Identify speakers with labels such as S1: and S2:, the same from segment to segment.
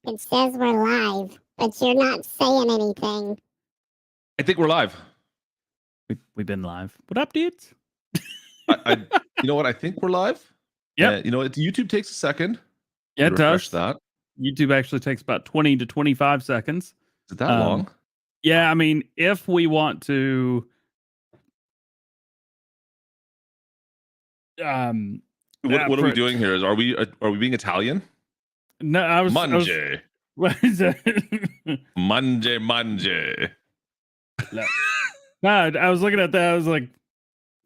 S1: It says we're live, but you're not saying anything.
S2: I think we're live.
S3: We've been live. What up, dudes?
S2: You know what? I think we're live.
S3: Yep.
S2: You know, YouTube takes a second.
S3: Yeah, it
S2: refresh
S3: does.
S2: that.
S3: YouTube actually takes about 20 to 25 seconds.
S2: Is it that long?
S3: Yeah, I mean, if we want to
S2: What are we doing here? Are we being Italian?
S3: No, I was
S2: Mangi. Mangi.
S3: No, I was looking at that. I was like,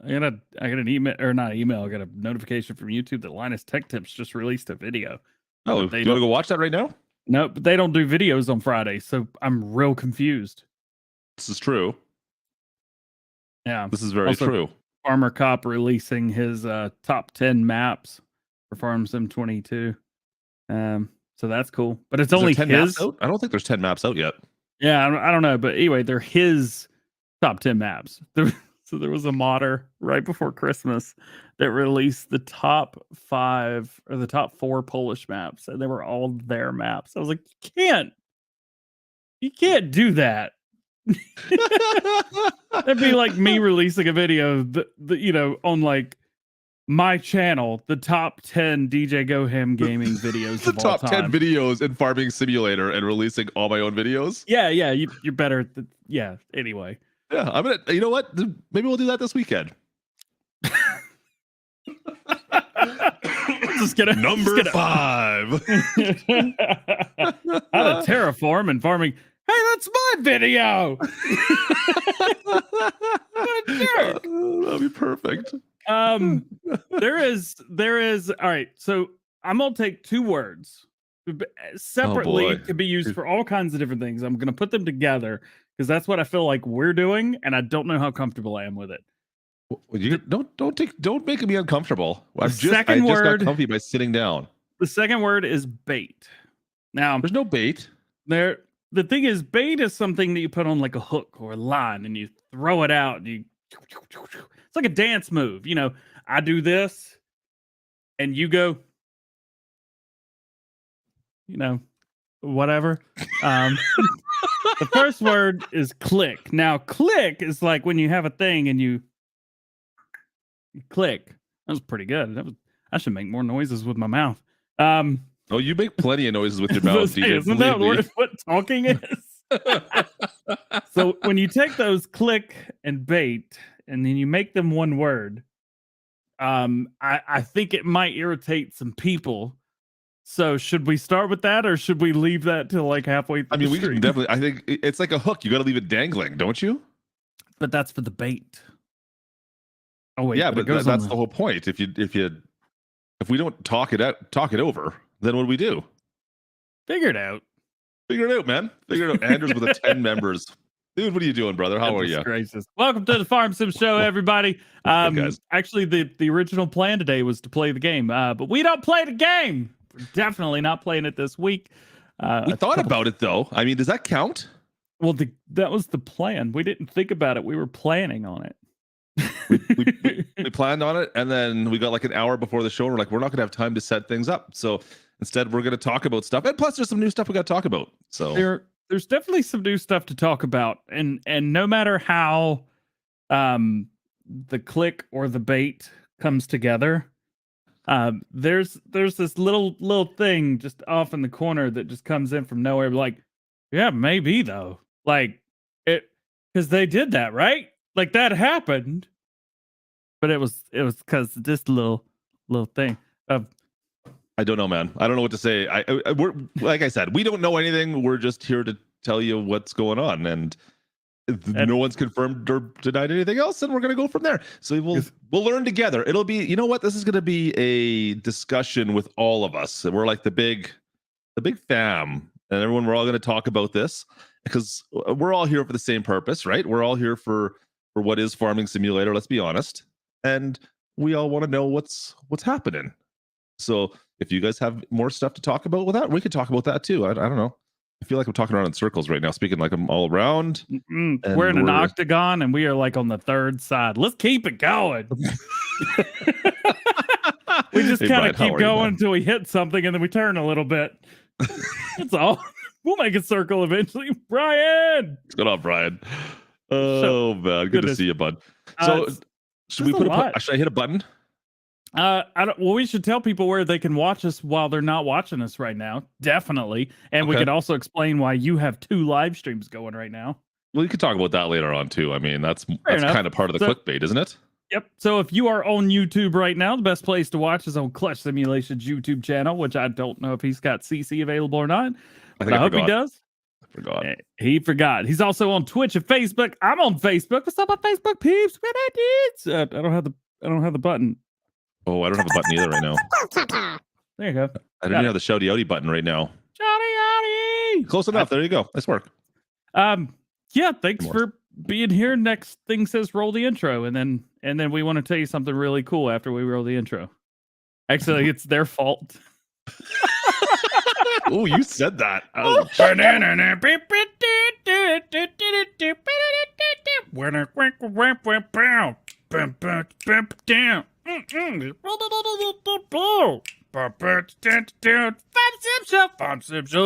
S3: I got an email, or not email. I got a notification from YouTube that Linus Tech Tips just released a video.
S2: Oh, do you want to go watch that right now?
S3: No, but they don't do videos on Friday, so I'm real confused.
S2: This is true.
S3: Yeah,
S2: this is very true.
S3: Farmer Cop releasing his top 10 maps for Farm Sim 22. So that's cool, but it's only
S2: 10
S3: his.
S2: Maps out? I don't think there's 10 maps out yet.
S3: Yeah, I don't know, but anyway, they're his top 10 maps. So there was a modder right before Christmas that released the top 5 or the top 4 Polish maps, and they were all their maps. I was like, you can't do that. That'd be like me releasing a video on like my channel, the top 10 DJ Go Ham gaming videos.
S2: The top 10 videos in Farming Simulator, and releasing all my own videos.
S3: Yeah, you're better. Anyway.
S2: Yeah, I'm gonna. You know what? Maybe we'll do that this weekend.
S3: Just gonna
S2: Number 5.
S3: How to terraform and farming. Hey, that's my video. What a jerk.
S2: That'll be perfect.
S3: There is. All right, so I'm gonna take 2 words separately to be used for all kinds of different things. I'm gonna put them together because that's what I feel like we're doing, and I don't know how comfortable I am with it.
S2: You don't make me uncomfortable. I just got comfy by sitting down.
S3: The second word is bait. Now,
S2: there's no bait.
S3: The thing is, bait is something that you put on like a hook or a line, and you throw it out. And it's like a dance move. You know, I do this, and you go, whatever. The first word is click. Now, click is like when you have a thing and you click. That was pretty good. I should make more noises with my mouth.
S2: Oh, you make plenty of noises with your mouth, DJ.
S3: Isn't that what talking is? So when you take those click and bait and then you make them one word, I think it might irritate some people. So should we start with that, or should we leave that till like halfway through?
S2: I mean, we can definitely. I think it's like a hook. You got to leave it dangling, don't you?
S3: But that's for the bait. Oh wait,
S2: yeah, but that's the whole point. If we don't talk it over, then what do we do?
S3: Figure it out.
S2: Figure it out, man. Figure it out. Anders with 10 members. Dude, what are you doing, brother? How are you?
S3: Gracious. Welcome to the Farm Sim Show, everybody. Actually, the original plan today was to play the game, but we don't play the game. We're definitely not playing it this week.
S2: We thought about it, though. I mean, does that count?
S3: Well, that was the plan. We didn't think about it. We were planning on it.
S2: we planned on it, and then we got like an hour before the show, and we're like, we're not going to have time to set things up. So instead, we're going to talk about stuff. And plus, there's some new stuff we got to talk about. So
S3: there's definitely some new stuff to talk about. And no matter how the click or the bait comes together, there's this little thing just off in the corner that just comes in from nowhere. Like, yeah, maybe though. Like it, because they did that, right? Like that happened. But it was because this little thing of.
S2: I don't know, man. I don't know what to say. We're like I said, we don't know anything. We're just here to tell you what's going on, and no one's confirmed or denied anything else, and we're gonna go from there. So we'll learn together. It'll be, you know what? This is gonna be a discussion with all of us. We're like the big fam, and everyone. We're all gonna talk about this because we're all here for the same purpose, right? We're all here for what is Farming Simulator. Let's be honest, and we all want to know what's happening. So if you guys have more stuff to talk about with that, we could talk about that too. I don't know. I feel like I'm talking around in circles right now, speaking like I'm all around.
S3: We're in an octagon, and we are like on the third side. Let's keep it going. We just kind of keep going until we hit something, and then we turn a little bit. That's all. We'll make a circle eventually. Brian!
S2: What's going on, Brian? Oh, man. Good to see you, bud. So, should we should I hit a button?
S3: Well, we should tell people where they can watch us while they're not watching us right now. Definitely. And we could also explain why you have 2 live streams going right now.
S2: Well, you could talk about that later on too. I mean, that's kind of part of the clickbait, isn't it?
S3: Yep. So if you are on YouTube right now, the best place to watch is on Clutch Simulation's YouTube channel, which I don't know if he's got CC available or not. I hope he does.
S2: I forgot.
S3: He forgot. He's also on Twitch and Facebook. I'm on Facebook. What's up on Facebook, peeps? What I did? I don't have the button.
S2: Oh, I don't have a button either right now.
S3: There you go.
S2: I don't even have the shouty outy button right now.
S3: Shouty outy.
S2: Close enough. There you go. Nice work.
S3: Yeah, thanks for being here. Next thing says roll the intro, and then we want to tell you something really cool after we roll the intro. Actually, it's their fault.
S2: Oh, you said that.
S3: Show,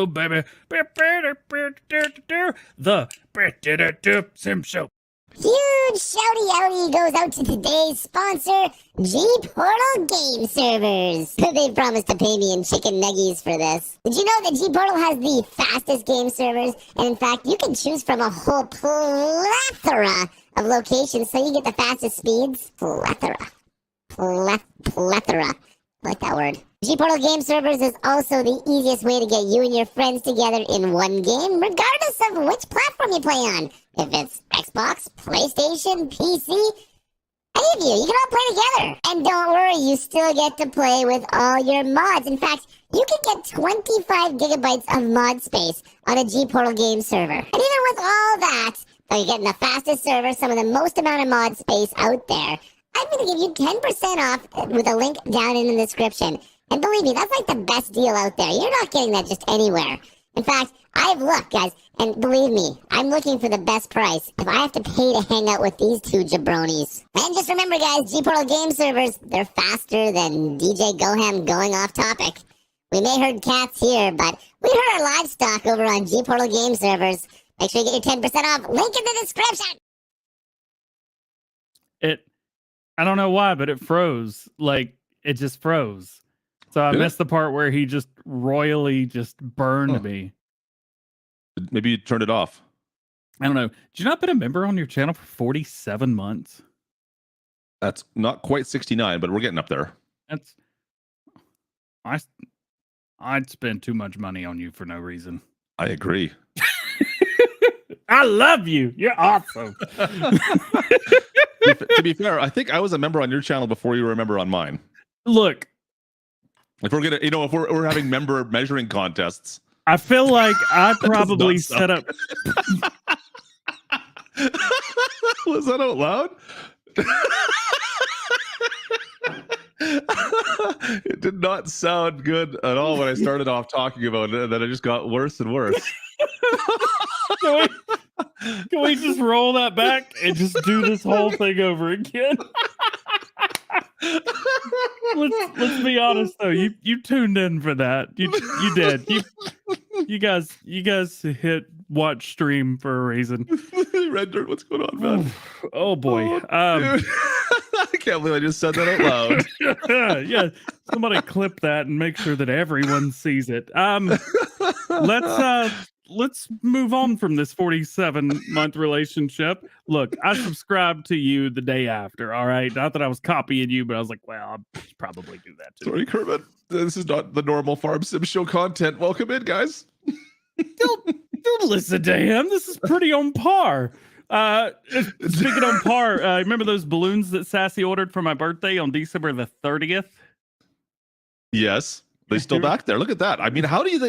S3: baby. The Sim Show.
S1: Huge shouty outy goes out to today's sponsor, GPortal Game Servers. They promised to pay me in chicken nuggies for this. Did you know that GPortal has the fastest game servers? And in fact, you can choose from a whole plethora of locations so you get the fastest speeds. Plethora. I like that word. GPortal Game Servers is also the easiest way to get you and your friends together in one game, regardless of which platform you play on. If it's Xbox, PlayStation, PC, any of you can all play together. And don't worry, you still get to play with all your mods. In fact, you can get 25 gigabytes of mod space on a GPortal Game Server. And even with all that, you're getting the fastest server, some of the most amount of mod space out there. I'm going to give you 10% off with a link down in the description. And believe me, that's like the best deal out there. You're not getting that just anywhere. In fact, I've looked, guys, and believe me, I'm looking for the best price if I have to pay to hang out with these 2 jabronis. And just remember, guys, GPortal Game Servers, they're faster than DJ Goham going off topic. We may herd cats here, but we herd our livestock over on GPortal Game Servers. Make sure you get your 10% off. Link in the description.
S3: I don't know why, but it froze. Like, it just froze. So I missed the part where he just royally just burned me.
S2: Maybe you turned it off.
S3: I don't know. Did you not been a member on your channel for 47 months?
S2: That's not quite 69, but we're getting up there.
S3: I'd spend too much money on you for no reason.
S2: I agree.
S3: I love you. You're awesome.
S2: To be fair, I think I was a member on your channel before you were a member on mine.
S3: Look,
S2: if we're gonna, if we're having member measuring contests,
S3: I feel like I probably set up.
S2: Was that out loud? It did not sound good at all when I started off talking about it, and then it just got worse and worse.
S3: Can we just roll that back and just do this whole thing over again? Let's be honest though. You tuned in for that. You did. You guys hit watch stream for a reason.
S2: Red Dirt, what's going on, man?
S3: Oh boy.
S2: I can't believe I just said that out loud.
S3: Yeah. Somebody clip that and make sure that everyone sees it. Let's move on from this 47-month relationship. Look, I subscribed to you the day after, all right? Not that I was copying you, but I was like, well, I'll probably do that too.
S2: Sorry, Kermit. This is not the normal Farm Sim Show content. Welcome in, guys.
S3: Don't listen to him. This is pretty on par. Speaking on par, remember those balloons that Sassy ordered for my birthday on December the 30th?
S2: Yes. They still back there. Look at that. I mean, how did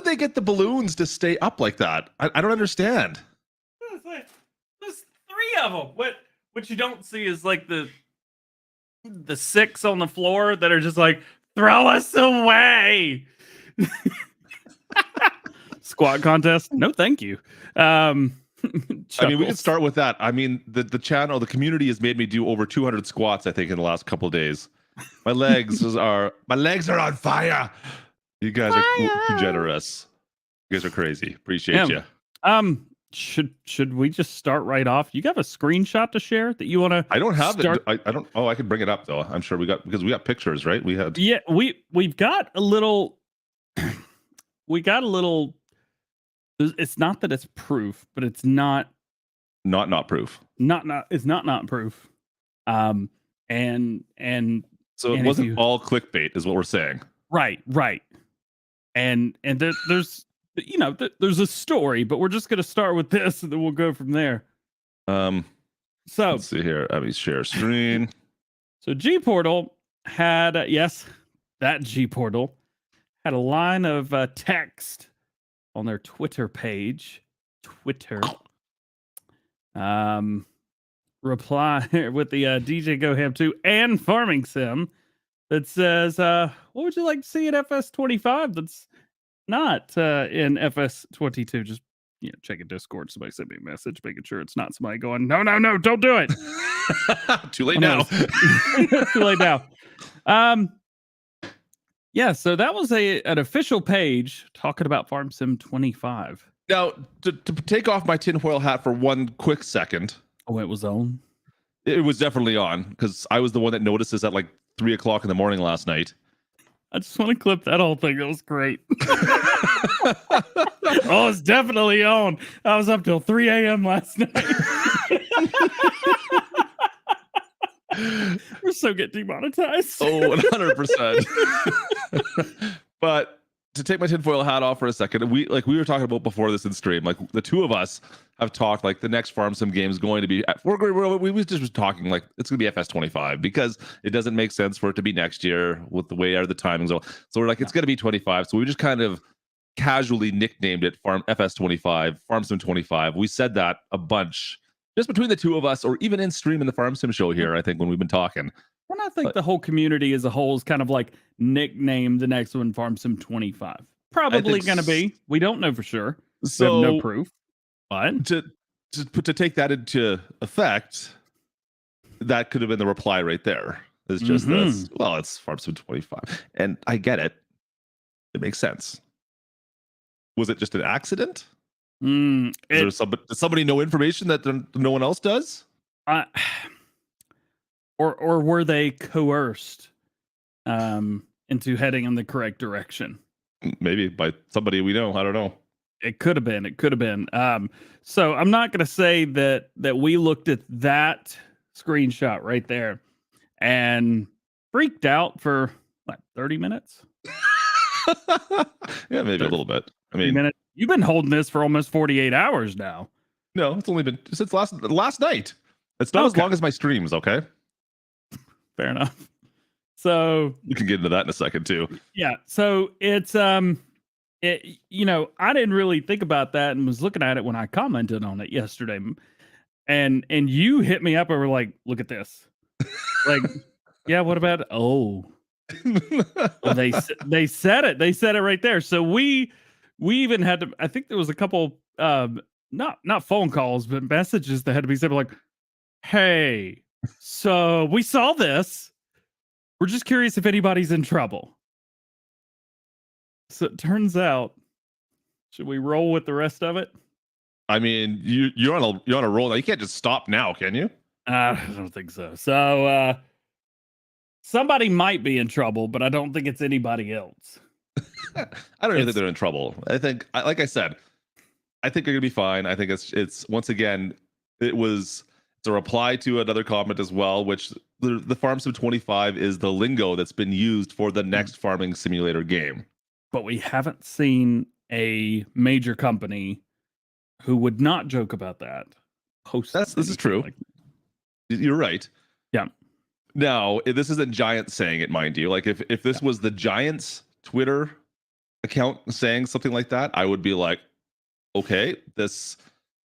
S2: they get the balloons to stay up like that? I don't understand.
S3: There's 3 of them. What you don't see is like the 6 on the floor that are just like, throw us away. Squat contest? No, thank you.
S2: I mean, we can start with that. I mean, the channel, the community has made me do over 200 squats, I think, in the last couple of days. My legs are on fire. You guys are too generous. You guys are crazy. Appreciate you.
S3: Should we just start right off? You got a screenshot to share that you want to?
S2: I don't have it. I don't. Oh, I can bring it up though. I'm sure we got pictures, right? We had.
S3: Yeah, we've got a little. We got a little. It's not that it's proof, but it's not
S2: proof.
S3: It's not proof. And
S2: so it wasn't all clickbait, is what we're saying.
S3: Right. And there's there's a story, but we're just gonna start with this, and then we'll go from there. So
S2: let's see here. Let me share screen.
S3: So GPortal had that GPortal had a line of text on their Twitter page. Reply with the DJ Go Ham 2 and Farming Sim that says, what would you like to see in FS25 that's not in FS22? Just check a Discord. Somebody sent me a message making sure it's not somebody going, no, don't do it.
S2: Too late now.
S3: Too late now. Yeah, so that was an official page talking about Farm Sim 25.
S2: Now, to take off my tinfoil hat for one quick second.
S3: Oh, it was on?
S2: It was definitely on, because I was the one that noticed this at like 3 o'clock in the morning last night.
S3: I just want to clip that whole thing. That was great. Oh, it's definitely on. I was up till 3 a.m. last night. We're so get demonetized.
S2: Oh, 100%. But to take my tinfoil hat off for a second, we were talking about before this in stream, like the two of us have talked like the next Farm Sim game is going to be, we just was talking like it's going to be FS25 because it doesn't make sense for it to be next year with the way the timings are. So we're like, it's going to be 25. So we just kind of casually nicknamed it FS25, Farm Sim 25. We said that a bunch just between the two of us, or even in stream in the Farm Sim show here, I think, when we've been talking.
S3: Well, I think the whole community as a whole is kind of like nicknamed the next one Farm Sim 25. Probably going to be. We don't know for sure.
S2: So
S3: we have no proof. But
S2: to take that into effect, that could have been the reply right there. It's just this. Well, it's Farm Sim 25, and I get it. It makes sense. Was it just an accident? Does somebody know information that no one else does?
S3: Or were they coerced into heading in the correct direction?
S2: Maybe by somebody we know. I don't know.
S3: It could have been. So I'm not going to say that we looked at that screenshot right there and freaked out for 30 minutes.
S2: Yeah, maybe a little bit. I mean,
S3: you've been holding this for almost 48 hours now.
S2: No, it's only been since last night. It's not as long as my streams. Okay.
S3: Fair enough. So
S2: you can get into that in a second too.
S3: Yeah. So it's I didn't really think about that and was looking at it when I commented on it yesterday, and you hit me up and were like, "Look at this." Like, yeah. What about it? Oh, well, they said it. They said it right there. So we even had to. I think there was a couple not phone calls, but messages that had to be said like, "Hey, so we saw this. We're just curious if anybody's in trouble." So it turns out, should we roll with the rest of it?
S2: I mean, you're on a roll now. You can't just stop now, can you?
S3: I don't think so. So somebody might be in trouble, but I don't think it's anybody else.
S2: I don't even think they're in trouble. I think, like I said, I think they're gonna be fine. I think it's once again, it's a reply to another comment as well, which the Farm Sim 25 is the lingo that's been used for the next farming simulator game.
S3: But we haven't seen a major company who would not joke about that.
S2: This is true. You're right.
S3: Yeah.
S2: Now, this isn't Giants saying it, mind you. Like if this was the Giants Twitter account saying something like that, I would be like, okay,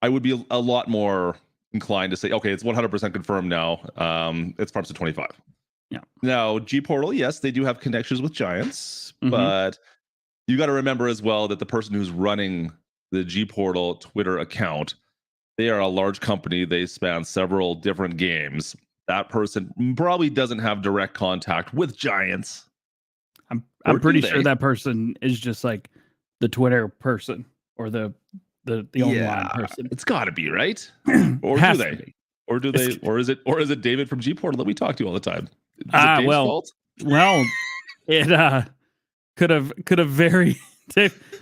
S2: I would be a lot more inclined to say, okay, it's 100% confirmed now. It's Farm Sim 25.
S3: Yeah.
S2: Now, GPortal, yes, they do have connections with Giants, but you got to remember as well that the person who's running the GPortal Twitter account, they are a large company. They span several different games. That person probably doesn't have direct contact with Giants.
S3: I'm pretty sure that person is just like the Twitter person or the online person.
S2: It's got to be, right? Or
S3: Has
S2: do
S3: to
S2: they?
S3: be.
S2: Or do they? Or is it David from GPortal that we talk to all the time? Is it Dave's fault?
S3: Well, it could have very.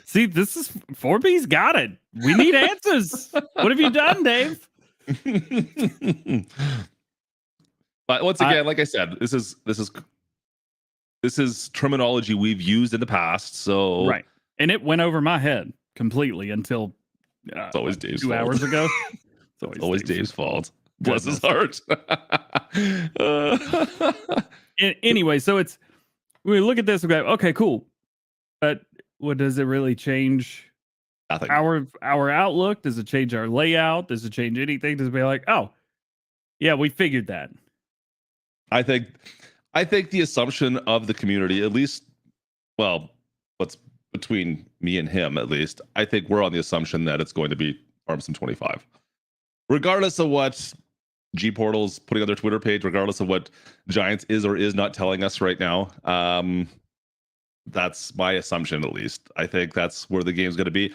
S3: See, this is 4B's got it. We need answers. What have you done, Dave?
S2: But once again, like I said, this is terminology we've used in the past. So
S3: right, and it went over my head completely until
S2: it's always Dave's
S3: 2
S2: fault.
S3: hours ago.
S2: It's always Dave's fault. Bless his heart.
S3: Anyway, so we look at this and go, okay, cool, but what does it really change?
S2: Nothing.
S3: Our outlook? Does it change our layout? Does it change anything? Does it be like, oh, yeah, we figured that?
S2: I think the assumption of the community, at least, well, what's between me and him, at least, I think we're on the assumption that it's going to be Farm Sim 25. Regardless of what GPortal's putting on their Twitter page, regardless of what Giants is or is not telling us right now, that's my assumption, at least. I think that's where the game's going to be.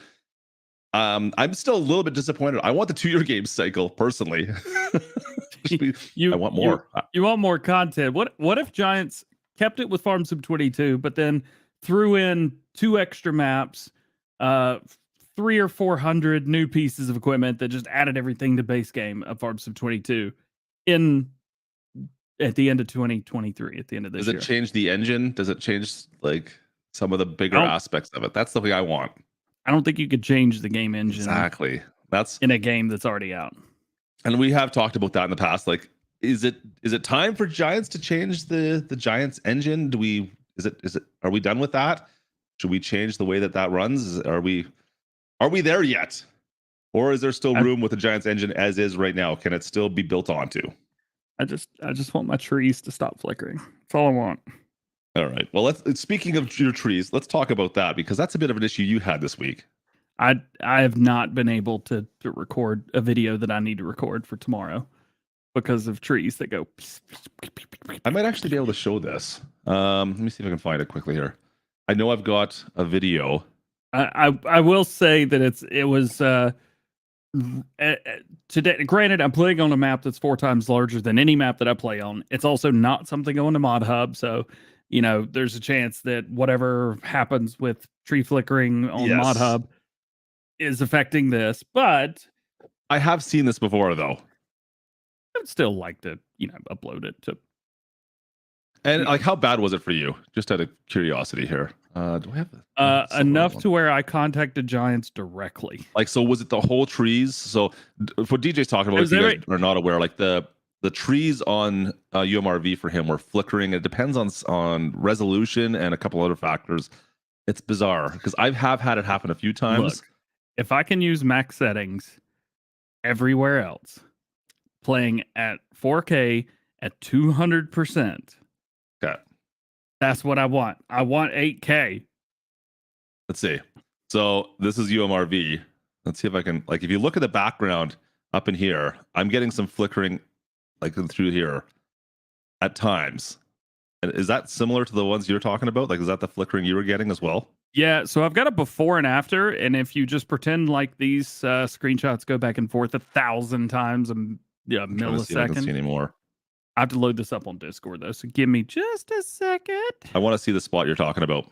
S2: I'm still a little bit disappointed. I want the 2-year game cycle, personally. I want more.
S3: You want more content. What if Giants kept it with Farm Sim 22, but then threw in 2 extra maps, 300 or 400 new pieces of equipment that just added everything to base game of Farm Sim 22 at the end of 2023, at the end of this year?
S2: Does it change the engine? Does it change like some of the bigger aspects of it? That's the way I want.
S3: I don't think you could change the game engine.
S2: Exactly. That's
S3: in a game that's already out.
S2: And we have talked about that in the past. Like, is it time for Giants to change the Giants engine? Are we done with that? Should we change the way that runs? Are we there yet? Or is there still room with the Giants engine as is right now? Can it still be built onto?
S3: I just want my trees to stop flickering. That's all I want.
S2: All right. Well, speaking of your trees, let's talk about that, because that's a bit of an issue you had this week.
S3: I have not been able to record a video that I need to record for tomorrow because of trees that go.
S2: I might actually be able to show this. Let me see if I can find it quickly here. I know I've got a video.
S3: I will say that it was today. Granted, I'm playing on a map that's 4 times larger than any map that I play on. It's also not something going to Mod Hub, so there's a chance that whatever happens with tree flickering on Mod Hub is affecting this. But
S2: I have seen this before, though.
S3: I'd still like to upload it to.
S2: And like, how bad was it for you? Just out of curiosity here. Do I have
S3: enough to where I contacted Giants directly?
S2: Like, so was it the whole trees? So what DJ's talking about, if you guys are not aware, like the trees on UMRV for him were flickering. It depends on resolution and a couple other factors. It's bizarre because I have had it happen a few times.
S3: Look, if I can use max settings everywhere else, playing at 4K at 200%.
S2: Okay.
S3: That's what I want. I want 8K.
S2: Let's see. So this is UMRV. Let's see if I can, like, if you look at the background up in here, I'm getting some flickering like through here at times. And is that similar to the ones you're talking about? Like, is that the flickering you were getting as well?
S3: Yeah, so I've got a before and after, and if you just pretend like these screenshots go back and forth 1,000 times a millisecond.
S2: See if I can see anymore.
S3: I have to load this up on Discord though, so give me just a second.
S2: I want to see the spot you're talking about.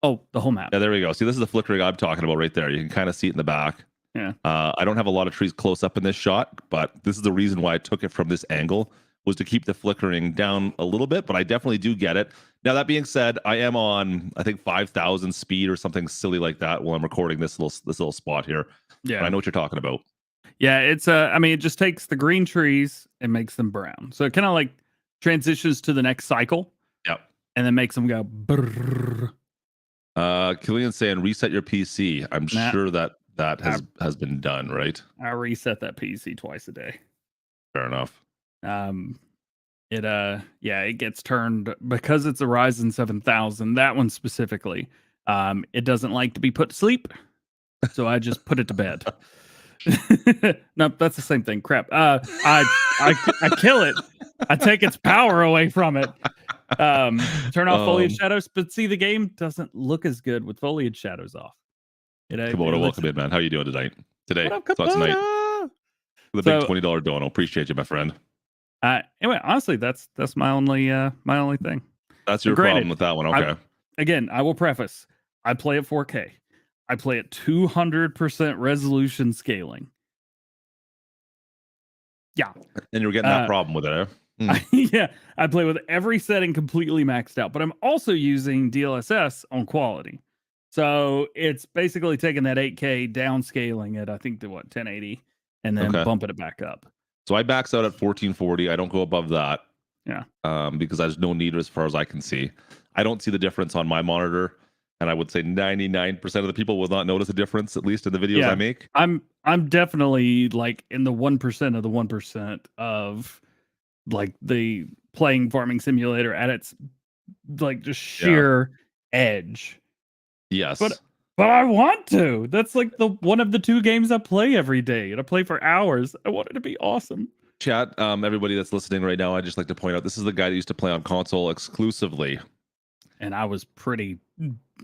S3: Oh, the whole map.
S2: Yeah, there we go. See, this is the flickering I'm talking about right there. You can kind of see it in the back.
S3: Yeah.
S2: I don't have a lot of trees close up in this shot, but this is the reason why I took it from this angle, was to keep the flickering down a little bit, but I definitely do get it. Now, that being said, I am on, I think, 5,000 speed or something silly like that while I'm recording this little spot here.
S3: Yeah.
S2: But I know what you're talking about.
S3: Yeah, it's I mean, it just takes the green trees and makes them brown. So it kind of like transitions to the next cycle.
S2: Yep.
S3: And then makes them go brrr.
S2: Killian's saying reset your PC. I'm sure that has been done, right?
S3: I reset that PC twice a day.
S2: Fair enough.
S3: It gets turned because it's a Ryzen 7000, that one specifically. It doesn't like to be put to sleep. So I just put it to bed. No, that's the same thing. Crap. I kill it. I take its power away from it. Turn off foliage shadows, but see, the game doesn't look as good with foliage shadows off.
S2: Kubota, welcome in, man. How you doing tonight? Today,
S3: what up,
S2: thought tonight.
S3: Kubota?
S2: The big $20 dono. Appreciate you, my friend.
S3: Anyway, honestly, that's my only thing.
S2: That's your problem with that one. Okay.
S3: I will preface. I play at 4K. I play at 200% resolution scaling. Yeah.
S2: And you're getting that problem with it, eh?
S3: Yeah, I play with every setting completely maxed out, but I'm also using DLSS on quality. So it's basically taking that 8K downscaling it, I think, to 1080, and then bumping it back up.
S2: So I max out at 1440. I don't go above that.
S3: Yeah.
S2: Because there's no need as far as I can see. I don't see the difference on my monitor. And I would say 99% of the people will not notice a difference, at least in the videos I make.
S3: I'm definitely like in the 1% of the 1% of like the playing Farming Simulator at its like just sheer edge.
S2: Yes.
S3: But I want to. That's like one of the 2 games I play every day, and I play for hours. I want it to be awesome.
S2: Chat, everybody that's listening right now, I'd just like to point out this is the guy that used to play on console exclusively.
S3: And I was pretty.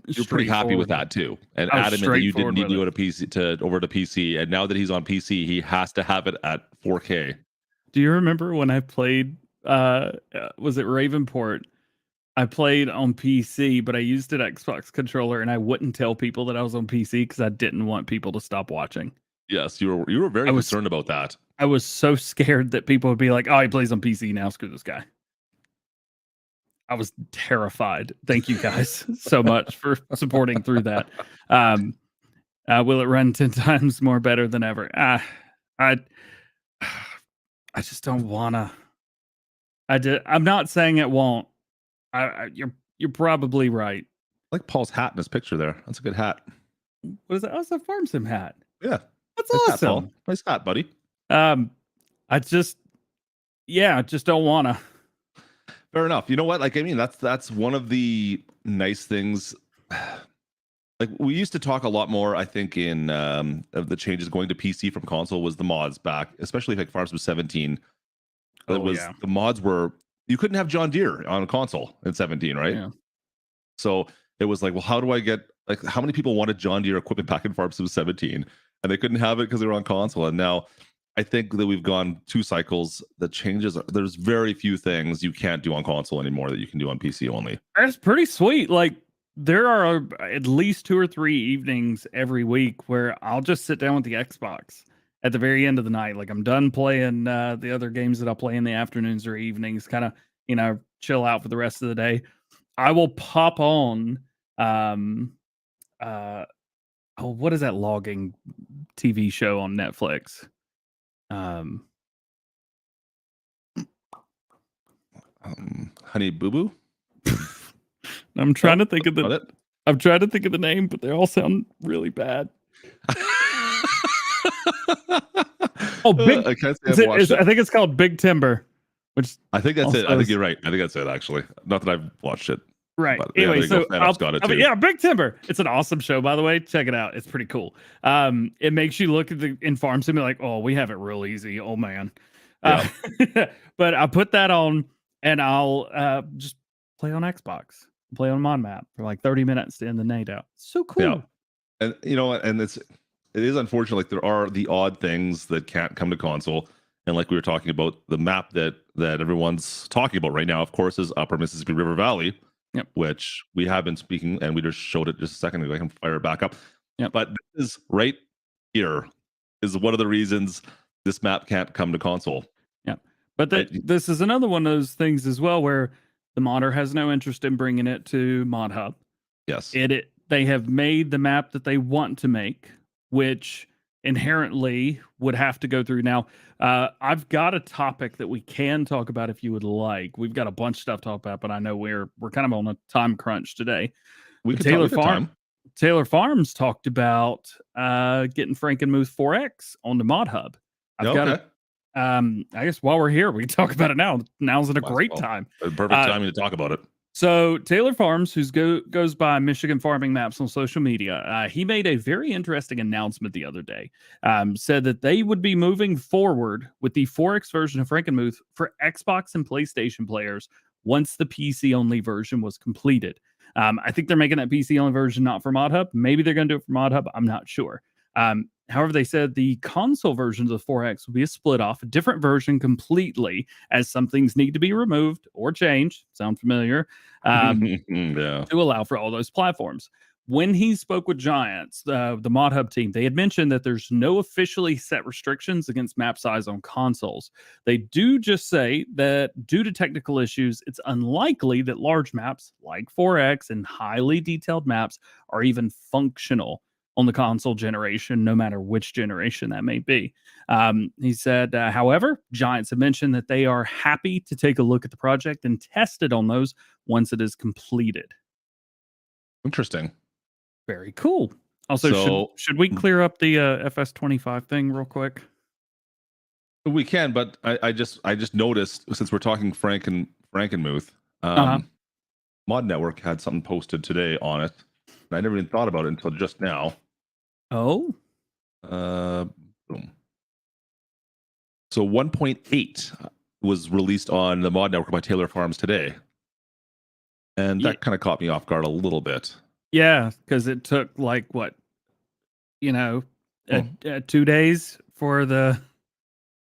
S2: You're pretty happy with that too, and adamant that you didn't need to go to PC over to PC. And now that he's on PC, he has to have it at 4K.
S3: Do you remember when I played? Was it Ravenport? I played on PC, but I used an Xbox controller, and I wouldn't tell people that I was on PC because I didn't want people to stop watching.
S2: Yes, you were very concerned about that.
S3: I was so scared that people would be like, "Oh, he plays on PC now. Screw this guy." I was terrified. Thank you guys so much for supporting through that. Will it run 10 times more better than ever? I just don't wanna. I'm not saying it won't. You're probably right.
S2: I like Paul's hat in his picture there. That's a good hat.
S3: What is that? Oh, it's a Farm Sim hat.
S2: Yeah,
S3: that's
S2: nice
S3: awesome.
S2: Hat, Paul. Nice hat, buddy.
S3: I just don't wanna.
S2: Fair enough. You know what? Like, I mean, that's one of the nice things. Like, we used to talk a lot more, I think, in of the changes going to PC from console was the mods back, especially like Farm Sim 17. The mods were, you couldn't have John Deere on a console in 17, right?
S3: Yeah.
S2: So it was like, well, how do I get, like, how many people wanted John Deere equipment back in Farm Sim 17 and they couldn't have it because they were on console? And now I think that we've gone 2 cycles. The changes, there's very few things you can't do on console anymore that you can do on PC only.
S3: That's pretty sweet. Like, there are at least 2 or 3 evenings every week where I'll just sit down with the Xbox at the very end of the night. Like, I'm done playing the other games that I'll play in the afternoons or evenings, kind of, chill out for the rest of the day. I will pop on what is that logging TV show on Netflix?
S2: Honey Boo Boo.
S3: I'm trying to think of the name, but they all sound really bad. I think it's called Big Timber, which
S2: I think that's it. I think you're right. I think that's it, actually. Not that I've watched it.
S3: Right.
S2: But,
S3: anyway, so
S2: got it too.
S3: yeah, Big Timber. It's an awesome show, by the way. Check it out. It's pretty cool. It makes you look at in Farm Sim like, oh, we have it real easy. Oh man.
S2: Yeah.
S3: But I put that on and I'll just play on Xbox, play on Mod Map for like 30 minutes to end the night out. So cool.
S2: Yeah. And you know what? And it is unfortunate. Like, there are the odd things that can't come to console. And like we were talking about, the map that everyone's talking about right now, of course, is Upper Mississippi River Valley.
S3: Yep.
S2: Which we have been speaking, and we just showed it just a second ago. I can fire it back up.
S3: Yep.
S2: But this is right here is one of the reasons this map can't come to console.
S3: Yeah. But this is another one of those things as well where the modder has no interest in bringing it to Mod Hub.
S2: Yes.
S3: They have made the map that they want to make, which inherently would have to go through. Now, I've got a topic that we can talk about if you would like. We've got a bunch of stuff to talk about, but I know we're kind of on a time crunch today. Taylor Farms talked about getting Frankenmuth 4X on the Mod Hub. I've got it. I guess while we're here, we can talk about it now. Now's a great time.
S2: Perfect timing to talk about it.
S3: So Taylor Farms, who goes by Michigan Farming Maps on social media, he made a very interesting announcement the other day. Said that they would be moving forward with the 4X version of Frankenmuth for Xbox and PlayStation players once the PC only version was completed. I think they're making that PC only version not for Mod Hub. Maybe they're going to do it for Mod Hub. I'm not sure. However, they said the console versions of 4X will be a split off, a different version completely, as some things need to be removed or changed. Sound familiar?
S2: Yeah.
S3: To allow for all those platforms. When he spoke with Giants, the Mod Hub team, they had mentioned that there's no officially set restrictions against map size on consoles. They do just say that due to technical issues, it's unlikely that large maps like 4X and highly detailed maps are even functional on the console generation, no matter which generation that may be. He said, however, Giants have mentioned that they are happy to take a look at the project and test it on those once it is completed.
S2: Interesting.
S3: Very cool. Also,
S2: So-
S3: should we clear up the FS25 thing real quick?
S2: We can, but I just noticed, since we're talking Frankenmuth, Mod Network had something posted today on it, and I never even thought about it until just now.
S3: Oh,
S2: Boom. So 1.8 was released on the Mod Network by Taylor Farms today, and that kind of caught me off guard a little bit.
S3: yeah, because it took like what, 2 days for the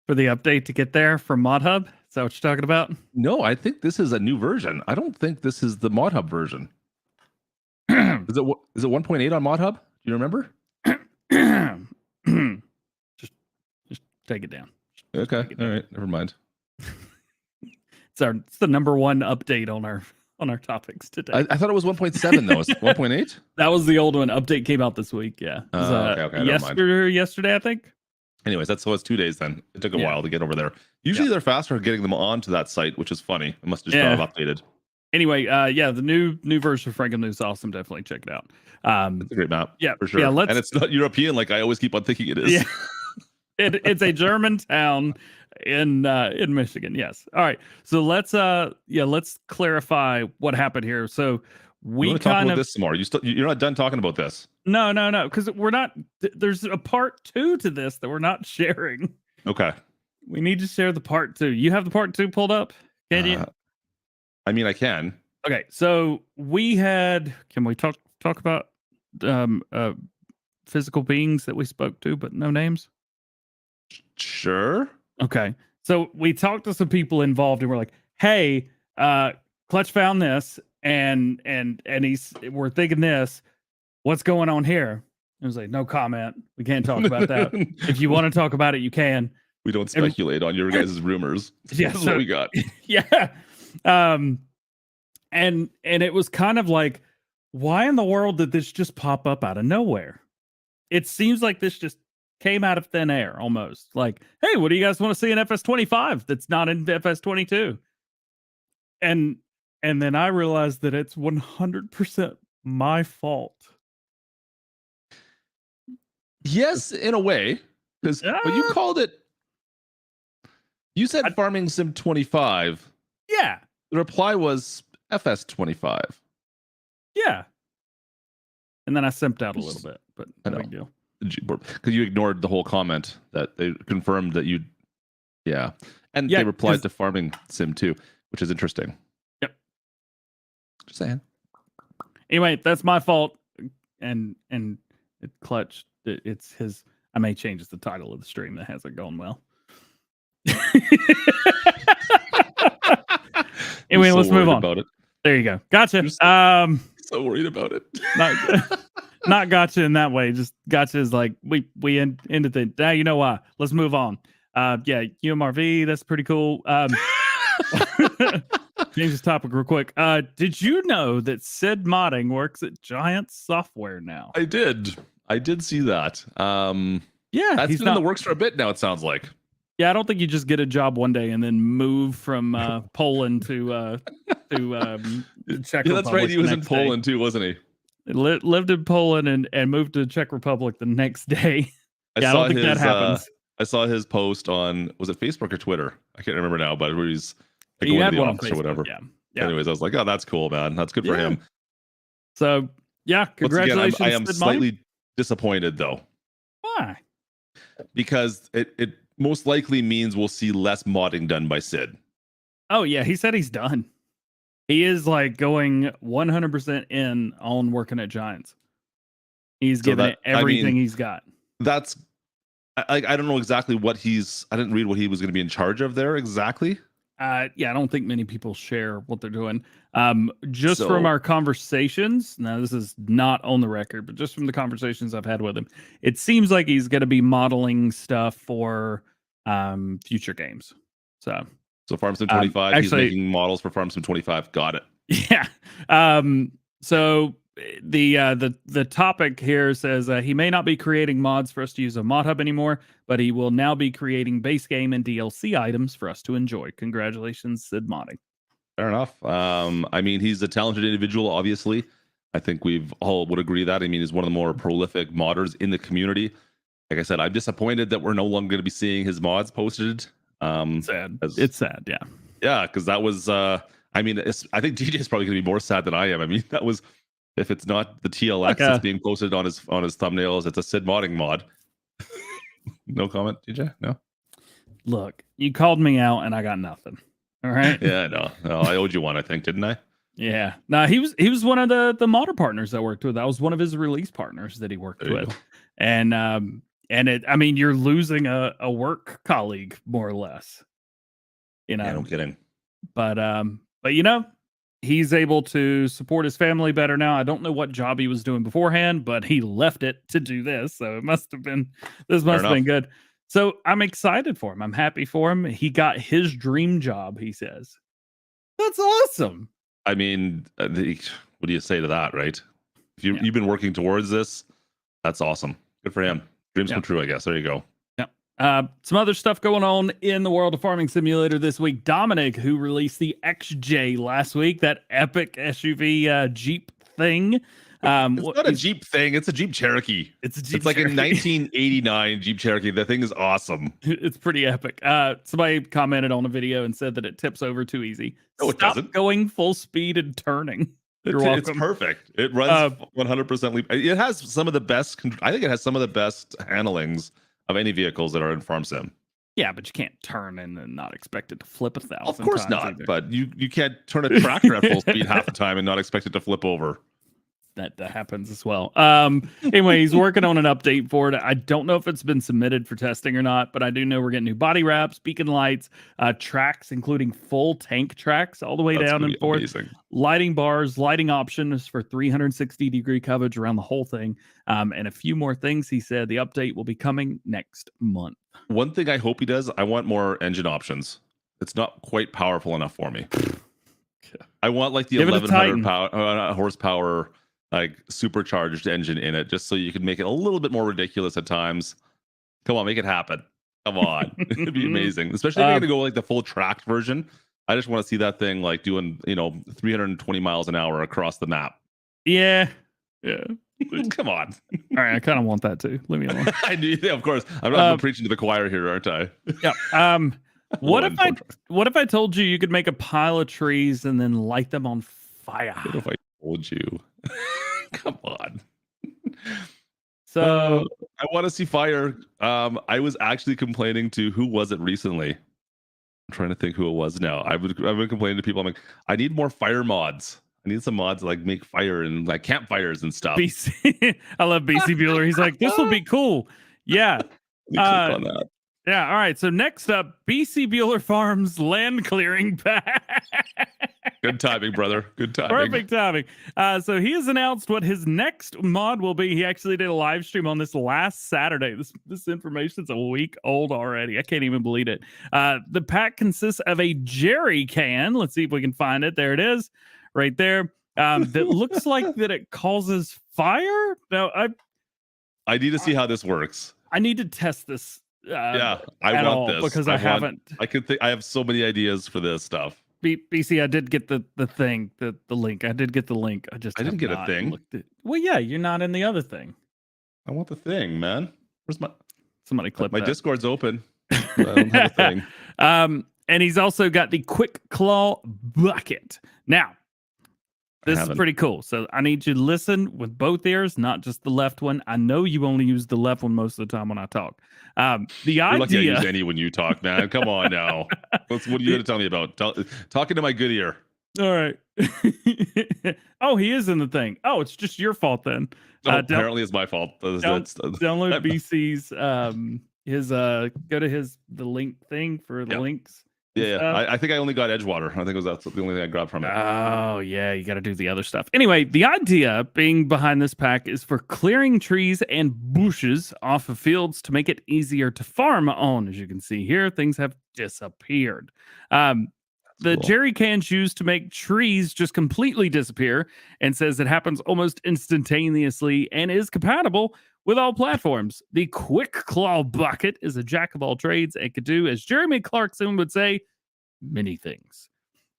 S3: update to get there from Mod Hub. Is that what you're talking about?
S2: No, I think this is a new version. I don't think this is the Mod Hub version. Is it 1.8 on Mod Hub? Do you remember?
S3: just take it down.
S2: Okay, all right, never mind.
S3: It's the number one update on our topics today.
S2: I thought it was 1.7 though. Is it 1.8?
S3: That was the old one. Update came out this week. Yeah. It was,
S2: okay, never mind.
S3: yesterday, I think.
S2: Anyways, so it's 2 days then. It took a while to get over there. Usually they're faster at getting them onto that site, which is funny. It must have just not have updated.
S3: Anyway, the new version of Frankenmuth is awesome. Definitely check it out.
S2: It's a great map.
S3: Yeah,
S2: for sure.
S3: Yeah,
S2: and it's not European like I always keep on thinking it is.
S3: Yeah. It's a German town in Michigan. Yes. All right. So let's clarify what happened here. So we
S2: want to talk about this some more. You're not done talking about this.
S3: No, because we're not. There's a part 2 to this that we're not sharing.
S2: Okay.
S3: We need to share the part 2. You have the part 2 pulled up? Can you?
S2: I mean, I can.
S3: Okay. So we had. Can we talk about physical beings that we spoke to, but no names?
S2: Sure.
S3: Okay. So we talked to some people involved, and we're like, "Hey, Clutch found this, and we're thinking this. What's going on here?" It was like, "No comment. We can't talk about that. If you want to talk about it, you can."
S2: We don't speculate on your guys' rumors.
S3: Yeah,
S2: That's what we got.
S3: Yeah. And it was kind of like, why in the world did this just pop up out of nowhere? It seems like this just came out of thin air almost. Like, hey, what do you guys want to see in FS25 that's not in FS22? And then I realized that it's 100% my fault.
S2: Yes, in a way, because but you called it. You said Farming Sim 25.
S3: Yeah.
S2: The reply was FS25.
S3: Yeah. And then I simped out a little bit, but no big deal.
S2: Because you ignored the whole comment that they confirmed that you. Yeah. And they replied to Farming Sim 2, which is interesting.
S3: Yep.
S2: Just saying.
S3: Anyway, that's my fault. And it clutched. It's his. I may change the title of the stream that hasn't gone well. Anyway, let's move on. About it. There you go. Gotcha.
S2: So worried about it.
S3: Not gotcha in that way. Just gotcha is like we ended the. Now you know why. Let's move on. UMRV. That's pretty cool. Change this topic real quick. Did you know that Sid modding works at Giant Software now?
S2: I did see that.
S3: Yeah,
S2: that's been in the works for a bit now. It sounds like.
S3: Yeah, I don't think you just get a job one day and then move from Poland to Czech Republic.
S2: That's right. He was in Poland too, wasn't he?
S3: Lived in Poland and moved to Czech Republic the next day.
S2: I don't think that happens. I saw his post on, was it Facebook or Twitter? I can't remember now, but where he's like, going to the office or whatever. Yeah. Anyways, I was like, oh, that's cool, man. That's good for him.
S3: So yeah, congratulations.
S2: Again, I am slightly disappointed though.
S3: Why?
S2: Because it most likely means we'll see less modding done by Sid.
S3: Oh yeah, he said he's done. He is like going 100% in on working at Giants. He's giving it everything he's got.
S2: That's I don't know exactly what I didn't read what he was going to be in charge of there exactly.
S3: I don't think many people share what they're doing. Just from our conversations, now this is not on the record, but just from the conversations I've had with him, it seems like he's going to be modeling stuff for future games. So
S2: Farm Sim 25, he's making models for Farm Sim 25. Got it.
S3: Yeah. So the topic here says he may not be creating mods for us to use on Mod Hub anymore, but he will now be creating base game and DLC items for us to enjoy. Congratulations, Sid Modding.
S2: Fair enough. I mean, he's a talented individual, obviously. I think we've all would agree that. I mean, he's one of the more prolific modders in the community. Like I said, I'm disappointed that we're no longer going to be seeing his mods posted.
S3: Sad. It's sad, yeah.
S2: Yeah, because that was I mean, I think DJ is probably going to be more sad than I am. I mean, that was, if it's not the TLX that's being posted on his thumbnails, it's a Sid modding mod. No comment, DJ? No?
S3: Look, you called me out and I got nothing. All right?
S2: Yeah, no, I owed you one, I think, didn't I?
S3: Yeah. No, he was one of the modder partners I worked with. That was one of his release partners that he worked with. And I mean, you're losing a work colleague, more or less. You know,
S2: yeah, no kidding.
S3: But you know, he's able to support his family better now. I don't know what job he was doing beforehand, but he left it to do this. So it must have been good. So I'm excited for him. I'm happy for him. He got his dream job, he says. That's awesome.
S2: I mean, what do you say to that, right? If you've been working towards this, that's awesome. Good for him. Dreams come true, I guess. There you go.
S3: Some other stuff going on in the world of Farming Simulator this week. Dominic, who released the XJ last week, that epic SUV Jeep thing.
S2: It's not a Jeep thing. It's a Jeep Cherokee. It's like a 1989 Jeep Cherokee. The thing is awesome.
S3: It's pretty epic. Somebody commented on a video and said that it tips over too easy.
S2: No, it doesn't.
S3: Going full speed and turning.
S2: It's perfect. It runs 100% leap. It has some of the best. I think it has some of the best handlings of any vehicles that are in Farm Sim.
S3: Yeah, but you can't turn and then not expect it to flip 1,000 times.
S2: Of course not.
S3: Either.
S2: But you can't turn a tractor at full speed half the time and not expect it to flip over.
S3: That happens as well. Anyway, he's working on an update for it. I don't know if it's been submitted for testing or not, but I do know we're getting new body wraps, beacon lights, tracks, including full tank tracks all the way down and forth. Amazing. Lighting bars, lighting options for 360-degree coverage around the whole thing, and a few more things. He said the update will be coming next month.
S2: One thing I hope he does, I want more engine options. It's not quite powerful enough for me. I want like the 1,100 horsepower like supercharged engine in it, just so you can make it a little bit more ridiculous at times. Come on, make it happen. Come on. It'd be amazing. Especially if you're gonna go like the full tracked version. I just want to see that thing like doing, 320 miles an hour across the map.
S3: Yeah.
S2: Come on.
S3: All right, I kind of want that too. Leave me alone.
S2: I do, yeah, of course. I'm preaching to the choir here, aren't I?
S3: Yeah. What if I told you could make a pile of trees and then light them on fire?
S2: What if I told you? Come on.
S3: So
S2: I want to see fire. I was actually complaining to, who was it recently? I'm trying to think who it was now. I've been complaining to people. I'm like, I need more fire mods. I need some mods to like make fire and like campfires and stuff.
S3: BC, I love BC Bueller. He's like, this will be cool. Yeah.
S2: Click on that.
S3: Yeah. All right. So next up, BC Bueller Farms land clearing pack.
S2: Good timing, brother. Good timing.
S3: Perfect timing. So he has announced what his next mod will be. He actually did a live stream on this last Saturday. This information is a week old already. I can't even believe it. The pack consists of a jerry can. Let's see if we can find it. There it is, right there. That looks like that it causes fire. Now
S2: I need to see how this works.
S3: I need to test this.
S2: I want this
S3: because I haven't.
S2: I have so many ideas for this stuff.
S3: BC, I did get the thing, the link. I did get the link. I
S2: didn't get a thing.
S3: Well, yeah, you're not in the other thing.
S2: I want the thing, man. Where's my?
S3: Somebody clip
S2: my
S3: that.
S2: Discord's open. I don't have a thing.
S3: And he's also got the Quick Claw bucket. Now, this is pretty cool. So I need you to listen with both ears, not just the left one. I know you only use the left one most of the time when I talk. You're
S2: lucky I use any when you talk, man. Come on now. What are you going to tell me about? Talking to my good ear.
S3: All right. Oh, he is in the thing. Oh, it's just your fault then.
S2: No, apparently it's my fault.
S3: Download BC's his go to the link thing for the links.
S2: Yeah. I think I only got Edgewater. I think that's the only thing I grabbed from it.
S3: Oh, yeah, you got to do the other stuff. Anyway, the idea being behind this pack is for clearing trees and bushes off of fields to make it easier to farm on. As you can see here, things have disappeared. The
S2: cool.
S3: jerry cans used to make trees just completely disappear, and says it happens almost instantaneously and is compatible with all platforms. The Quick Claw Bucket is a jack of all trades and could do, as Jeremy Clarkson would say, many things.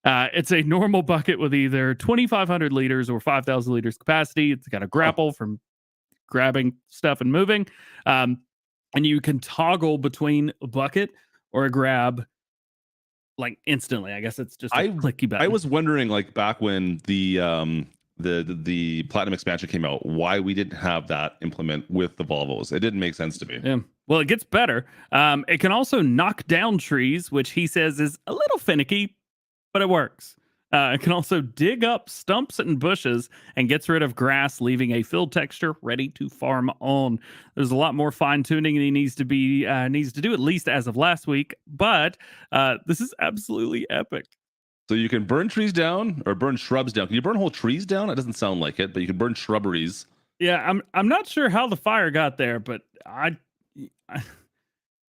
S3: It's a normal bucket with either 2,500 liters or 5,000 liters capacity. It's got a grapple from grabbing stuff and moving. And you can toggle between a bucket or a grab like instantly. I guess it's just a clicky button.
S2: I was wondering, like, back when the Platinum expansion came out, why we didn't have that implement with the Volvos. It didn't make sense to me.
S3: Yeah. Well, it gets better. It can also knock down trees, which he says is a little finicky, but it works. It can also dig up stumps and bushes and gets rid of grass, leaving a field texture ready to farm on. There's a lot more fine tuning he needs to do, at least as of last week. But this is absolutely epic.
S2: So you can burn trees down or burn shrubs down. Can you burn whole trees down? It doesn't sound like it, but you can burn shrubberies.
S3: Yeah, I'm not sure how the fire got there, but I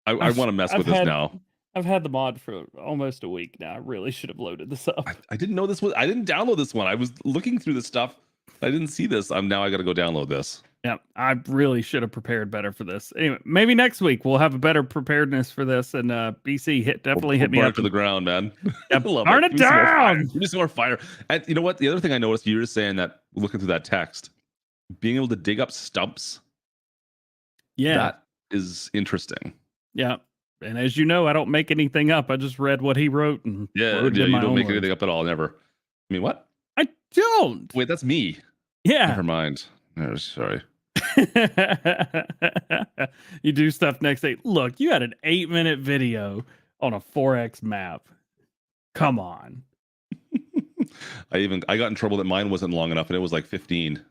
S2: want to mess with this now.
S3: I've had the mod for almost a week now. I really should have loaded this up.
S2: I didn't know this was. I didn't download this one. I was looking through the stuff. I didn't see this. Now I got to go download this.
S3: Yeah, I really should have prepared better for this. Anyway, maybe next week we'll have a better preparedness for this. And BC definitely hit me up
S2: to the ground, man.
S3: Yeah, burn it down.
S2: Do some more fire. And you know what? The other thing I noticed, you were saying that looking through that text, being able to dig up stumps.
S3: Yeah,
S2: that is interesting.
S3: Yeah. And as you know, I don't make anything up. I just read what he wrote and
S2: you don't make anything up at all. Never. I mean, what?
S3: I don't.
S2: Wait, that's me.
S3: Yeah.
S2: Never mind. Oh, sorry.
S3: You do stuff next day. Look, you had an 8-minute video on a 4X map. Come on.
S2: I got in trouble that mine wasn't long enough, and it was like 15.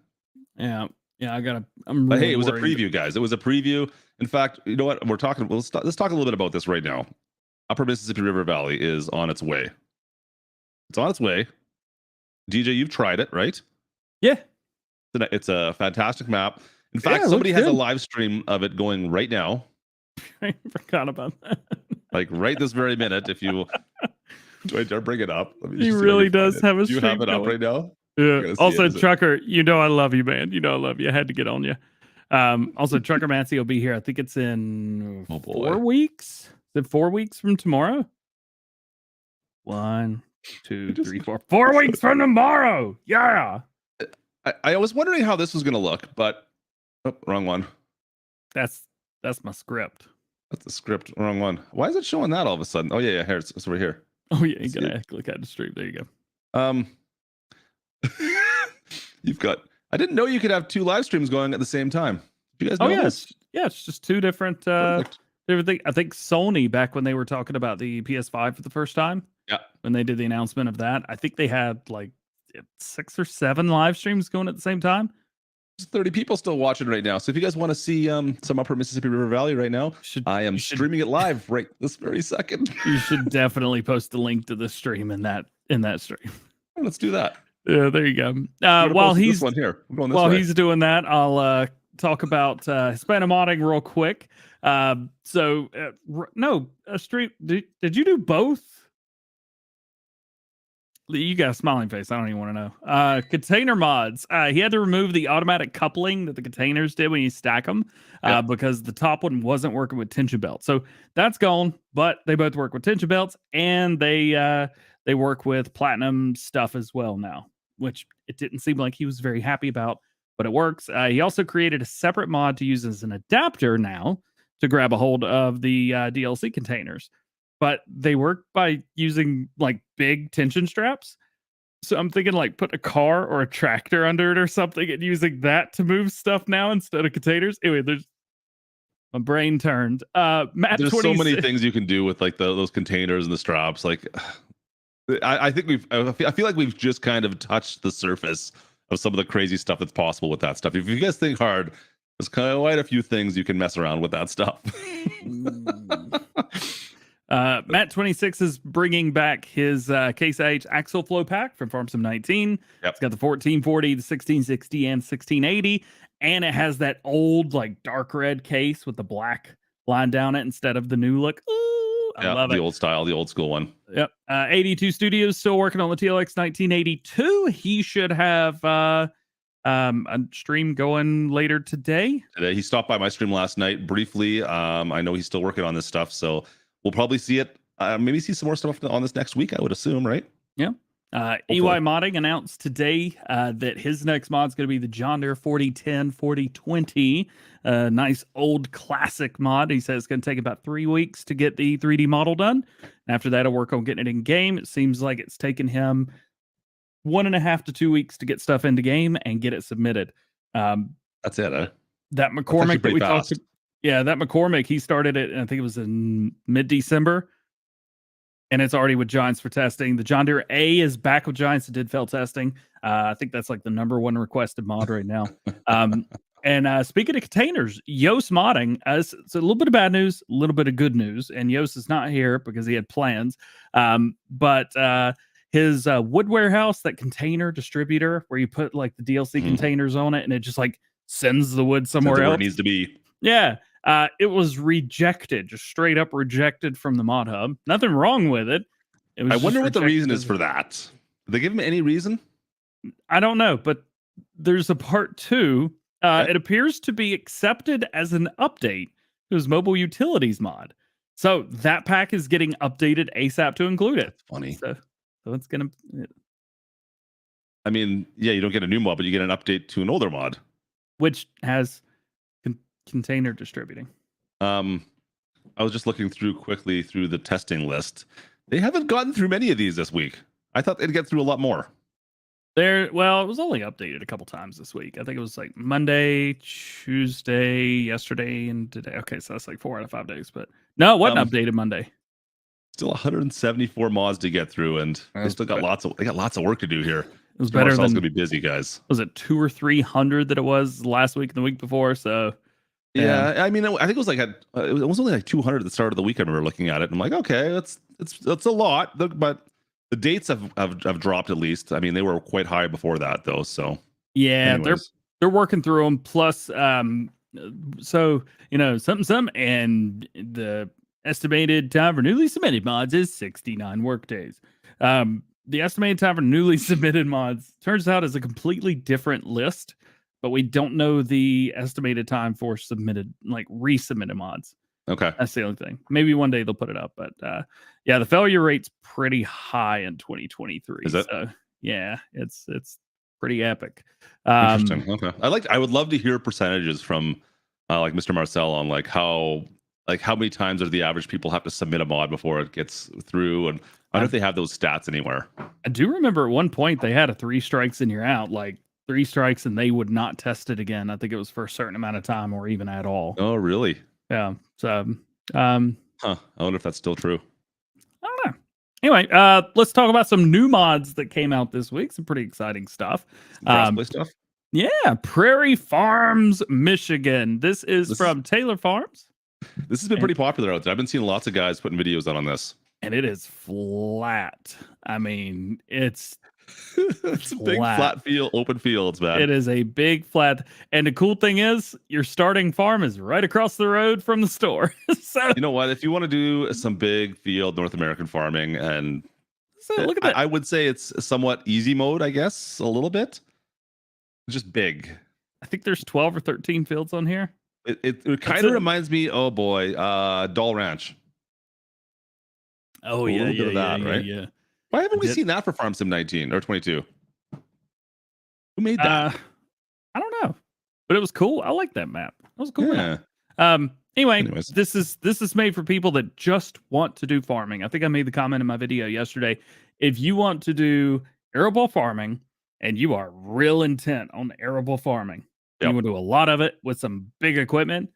S3: Yeah. Yeah,
S2: but hey, it was a preview, guys. It was a preview. In fact, you know what? Let's talk a little bit about this right now. Upper Mississippi River Valley is on its way. It's on its way. DJ, you've tried it, right?
S3: Yeah.
S2: It's a fantastic map. In fact, somebody has a live stream of it going right now.
S3: I forgot about that.
S2: Like right this very minute, if you do I dare bring it up?
S3: He really does have a stream.
S2: You have it up right now?
S3: Yeah. Also, Trucker, you know I love you, man. You know I love you. I had to get on you. Also, Trucker Mancy will be here. I think it's in 4 weeks. Is it 4 weeks from tomorrow? 1, 2, 3, 4. 4 weeks from tomorrow. Yeah.
S2: I was wondering how this was going to look, but wrong one.
S3: That's my script.
S2: That's the script. Wrong one. Why is it showing that all of a sudden? Oh yeah, here it's over here.
S3: Oh yeah, you gotta click at the stream. There you go.
S2: You've got. I didn't know you could have 2 live streams going at the same time. Do you guys know this?
S3: It's just 2 different. Everything. I think Sony, back when they were talking about the PS5 for the first time.
S2: Yeah.
S3: When they did the announcement of that, I think they had like 6 or 7 live streams going at the same time.
S2: There's 30 people still watching right now. So if you guys want to see some Upper Mississippi River Valley right now, I am streaming it live right this very second.
S3: You should definitely post a link to the stream in that stream.
S2: Let's do that.
S3: Yeah, there you go. While he's
S2: one here,
S3: he's doing that, I'll talk about Hispanomodding real quick. No, a stream. Did you do both? You got a smiling face. I don't even want to know. Container mods. He had to remove the automatic coupling that the containers did when you stack them because the top one wasn't working with tension belts. So that's gone, but they both work with tension belts, and they work with platinum stuff as well now, which it didn't seem like he was very happy about, but it works. He also created a separate mod to use as an adapter now to grab a hold of the DLC containers. But they work by using like big tension straps. So I'm thinking like put a car or a tractor under it or something and using that to move stuff now instead of containers. Anyway, my brain turned. Matt,
S2: there's so many things you can do with like those containers and the straps. Like I think I feel like we've just kind of touched the surface of some of the crazy stuff that's possible with that stuff. If you guys think hard, there's quite a few things you can mess around with that stuff.
S3: Matt26 is bringing back his Case IH Axle Flow pack from Farm Sim 19.
S2: Yep.
S3: It's got the 1440, the 1660, and 1680, and it has that old like dark red case with the black line down it instead of the new look. Ooh, I love
S2: the
S3: it.
S2: old style, the old school one.
S3: Yep. 82 Studios still working on the TLX 1982. He should have a stream going later today.
S2: He stopped by my stream last night briefly. I know he's still working on this stuff, so we'll probably see it. Maybe see some more stuff on this next week, I would assume, right?
S3: Yeah. EY Modding announced today that his next mod is going to be the John Deere 4010 4020. Nice old classic mod. He says it's going to take about 3 weeks to get the 3D model done. After that, he'll work on getting it in game. It seems like it's taken him 1.5 to 2 weeks to get stuff into game and get it submitted.
S2: That's it.
S3: That McCormick that we
S2: fast.
S3: talked to, yeah, that McCormick, he started it, I think it was in mid-December, and it's already with Giants for testing. The John Deere A is back with Giants. It did fail testing. I think that's like the #1 requested mod right now. And speaking of containers, Yoast Modding, it's a little bit of bad news, a little bit of good news, and Yoast is not here because he had plans. But his wood warehouse, that container distributor where you put like the DLC containers on it and it just like sends the wood somewhere else.
S2: Where it needs to be.
S3: Yeah. It was rejected, just straight up rejected from the mod hub. Nothing wrong with it.
S2: I wonder what the reason is for that. Did they give him any reason?
S3: I don't know, but there's a part 2. It appears to be accepted as an update to his mobile utilities mod. So that pack is getting updated ASAP to include it.
S2: That's funny.
S3: So it's going to...
S2: I mean, yeah, you don't get a new mod, but you get an update to an older mod.
S3: Which has container distributing. I
S2: was just looking quickly through the testing list. They haven't gotten through many of these this week. I thought they'd get through a lot more.
S3: Well, it was only updated a couple times this week. I think it was like Monday, Tuesday, yesterday, and today. Okay, so that's like 4 out of 5 days. But no, it wasn't updated Monday.
S2: Still 174 mods to get through, and they still got lots of work to do here.
S3: It was better than
S2: gonna be busy, guys.
S3: Was it 200 or 300 that it was last week and the week before? So
S2: yeah, I mean, I think it was like it was only like 200 at the start of the week. I remember looking at it. And I'm like, okay, that's a lot, but the dates have dropped at least. I mean, they were quite high before that though. So
S3: yeah,
S2: anyways.
S3: they're working through them. Plus, so something, and the estimated time for newly submitted mods is 69 work days. The estimated time for newly submitted mods turns out is a completely different list, but we don't know the estimated time for resubmitted mods.
S2: Okay.
S3: That's the only thing. Maybe one day they'll put it up, but yeah, the failure rate's pretty high in 2023.
S2: Is it?
S3: So, yeah, it's pretty epic.
S2: Interesting. Okay. I would love to hear percentages from like Mr. Marcel on how many times do the average people have to submit a mod before it gets through, and I don't know if they have those stats anywhere.
S3: I do remember at one point they had a 3 strikes and you're out, like 3 strikes and they would not test it again. I think it was for a certain amount of time or even at all.
S2: Oh, really?
S3: Yeah. So,
S2: I wonder if that's still true.
S3: I don't know. Anyway, let's talk about some new mods that came out this week. Some pretty exciting stuff.
S2: Crossplay stuff?
S3: Yeah. Prairie Farms, Michigan. This is from Taylor Farms.
S2: This has been pretty popular out there. I've been seeing lots of guys putting videos out on this.
S3: And it is flat. I mean, it's
S2: a big flat field, open fields, man.
S3: It is a big flat. And the cool thing is your starting farm is right across the road from the store. So
S2: you know what? If you want to do some big field North American farming, and
S3: look at that.
S2: I would say it's somewhat easy mode, I guess, a little bit. Just big.
S3: I think there's 12 or 13 fields on here.
S2: It kind of reminds me, oh boy, Doll Ranch.
S3: Oh, yeah, right? Yeah.
S2: Why haven't we seen that for Farm Sim 19 or 22? Who made that?
S3: I don't know, but it was cool. I like that map. That was a cool.
S2: Yeah.
S3: Map. Anyways, this is made for people that just want to do farming. I think I made the comment in my video yesterday. If you want to do arable farming and you are real intent on arable farming, you want to do a lot of it with some big equipment,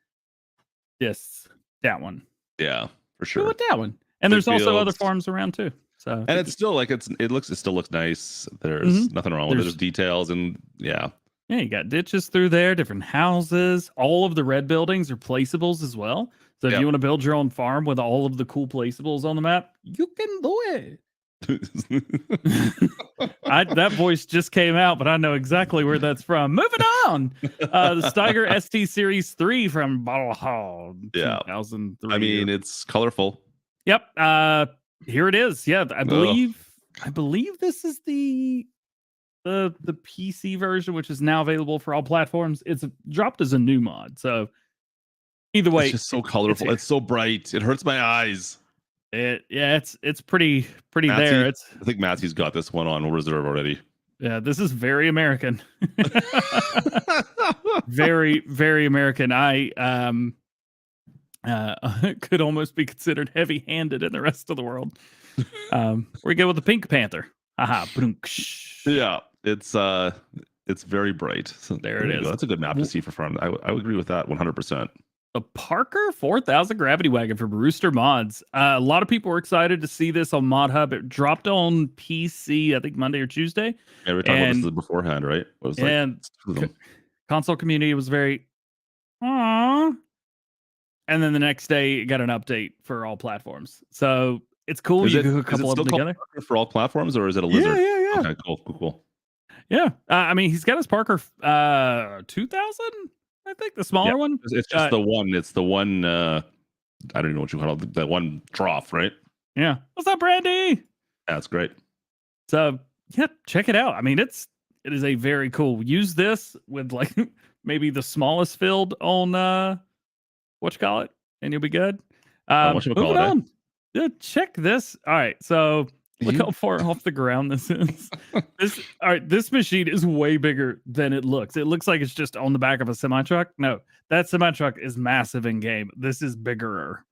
S3: that one.
S2: Yeah, for sure.
S3: Do it that one. And there's also other farms around too. So
S2: And it's still like it still looks nice. There's nothing wrong with it. There's details and yeah.
S3: Yeah, you got ditches through there, different houses. All of the red buildings are placeables as well. So if you want to build your own farm with all of the cool placeables on the map, you can do it. That voice just came out, but I know exactly where that's from. Moving on. The Steiger ST Series 3 from Bueller.
S2: Yeah.
S3: 2003.
S2: I mean, it's colorful.
S3: Yep. Here it is. Yeah, I believe this is the PC version, which is now available for all platforms. It's dropped as a new mod. So either way,
S2: it's just so colorful. It's so bright. It hurts my eyes.
S3: It's pretty
S2: Matthew,
S3: there.
S2: I think Matthew's got this one on reserve already.
S3: Yeah, this is very American. Very, very American. I could almost be considered heavy-handed in the rest of the world. We go with the Pink Panther. Aha,
S2: yeah, it's very bright. So
S3: there it is.
S2: That's a good map to see for fun. I would agree with that 100%.
S3: The Parker 4000 Gravity Wagon from Rooster Mods. A lot of people were excited to see this on Mod Hub. It dropped on PC, I think Monday or Tuesday.
S2: Yeah, we were talking about this beforehand, right? It was
S3: console community was very, aww. And then the next day, it got an update for all platforms. So it's cool. You can hook a couple of them together.
S2: For all platforms, or is it a lizard?
S3: Yeah.
S2: Okay, cool.
S3: Yeah. I mean, he's got his Parker 2000. I think the smaller one.
S2: It's just the one. It's the one. I don't even know what you call it. That one trough, right?
S3: Yeah. What's up, Brandy?
S2: That's great.
S3: So yeah, check it out. I mean, it is a very cool. Use this with like maybe the smallest field on what you call it, and you'll be good. Moving on. Yeah, check this. All right, so look how far off the ground this is. This machine is way bigger than it looks. It looks like it's just on the back of a semi truck. No, that semi truck is massive in game. This is bigger.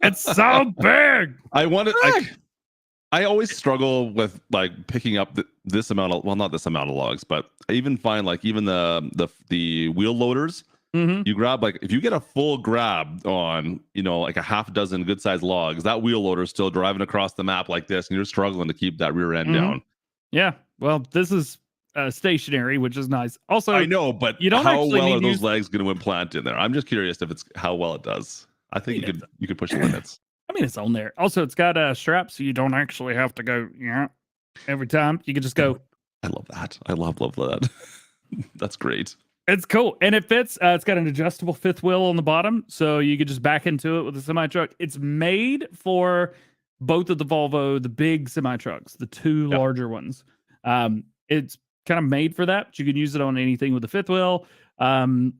S3: It's so big.
S2: I always struggle with like picking up this amount of, well, not this amount of logs, but I even find like even the wheel loaders. You grab, like, if you get a full grab on, like a half dozen good sized logs, that wheel loader is still driving across the map like this, and you're struggling to keep that rear end down.
S3: Yeah, well, this is stationary, which is nice. Also,
S2: I know, but
S3: you don't
S2: how well are those legs going to implant in there? I'm just curious if it's how well it does. I think you could push the limits.
S3: I mean, it's on there. Also, it's got a strap, so you don't actually have to go every time. You can just go.
S2: I love that. I love that. That's great.
S3: It's cool, and it fits. It's got an adjustable fifth wheel on the bottom, so you could just back into it with a semi truck. It's made for both of the Volvo, the big semi trucks, the two larger ones. It's kind of made for that. But you can use it on anything with the fifth wheel.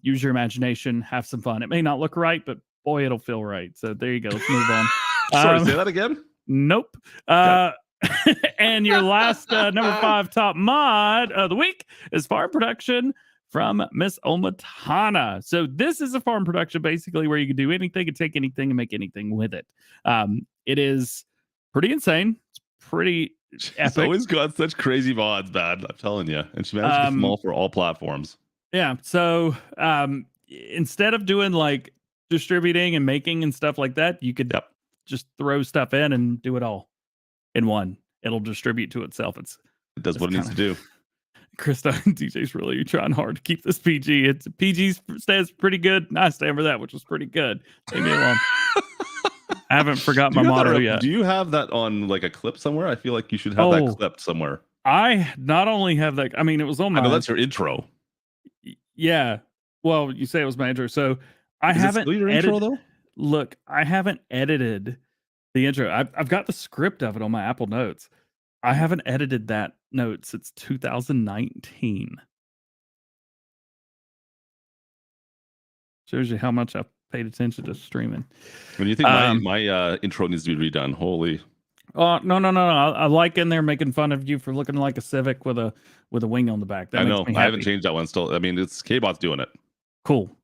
S3: Use your imagination, have some fun. It may not look right, but boy, it'll feel right. So there you go. Let's move on.
S2: Sorry, say that again.
S3: Nope. And your last number 5 top mod of the week is Farm Production from Miss Omatana. So this is a farm production basically where you can do anything and take anything and make anything with it. It is pretty insane. It's pretty epic.
S2: She's always got such crazy mods, man. I'm telling you. And she managed to get them all for all platforms.
S3: Yeah. So instead of doing like distributing and making and stuff like that, you could just throw stuff in and do it all in one. It'll distribute to itself. It
S2: does what it needs to do.
S3: Krista and DJ's really trying hard to keep this PG. It's PG stands pretty good. I stand for that, which was pretty good. Leave me alone. I haven't forgotten my motto yet.
S2: Do you have that on like a clip somewhere? I feel like you should have that clipped somewhere.
S3: I not only have that. I mean, it was on my.
S2: I know that's your intro.
S3: Yeah. Well, you say it was my intro, so I haven't.
S2: Still your intro though?
S3: Look, I haven't edited the intro. I've got the script of it on my Apple Notes. I haven't edited that note since 2019. Shows you how much I've paid attention to streaming.
S2: When you think my intro needs to be redone, holy.
S3: Oh no! I like in there making fun of you for looking like a Civic with a wing on the back. That
S2: I know. I haven't changed that one still. I mean, it's K-Bot's doing it.
S3: Cool.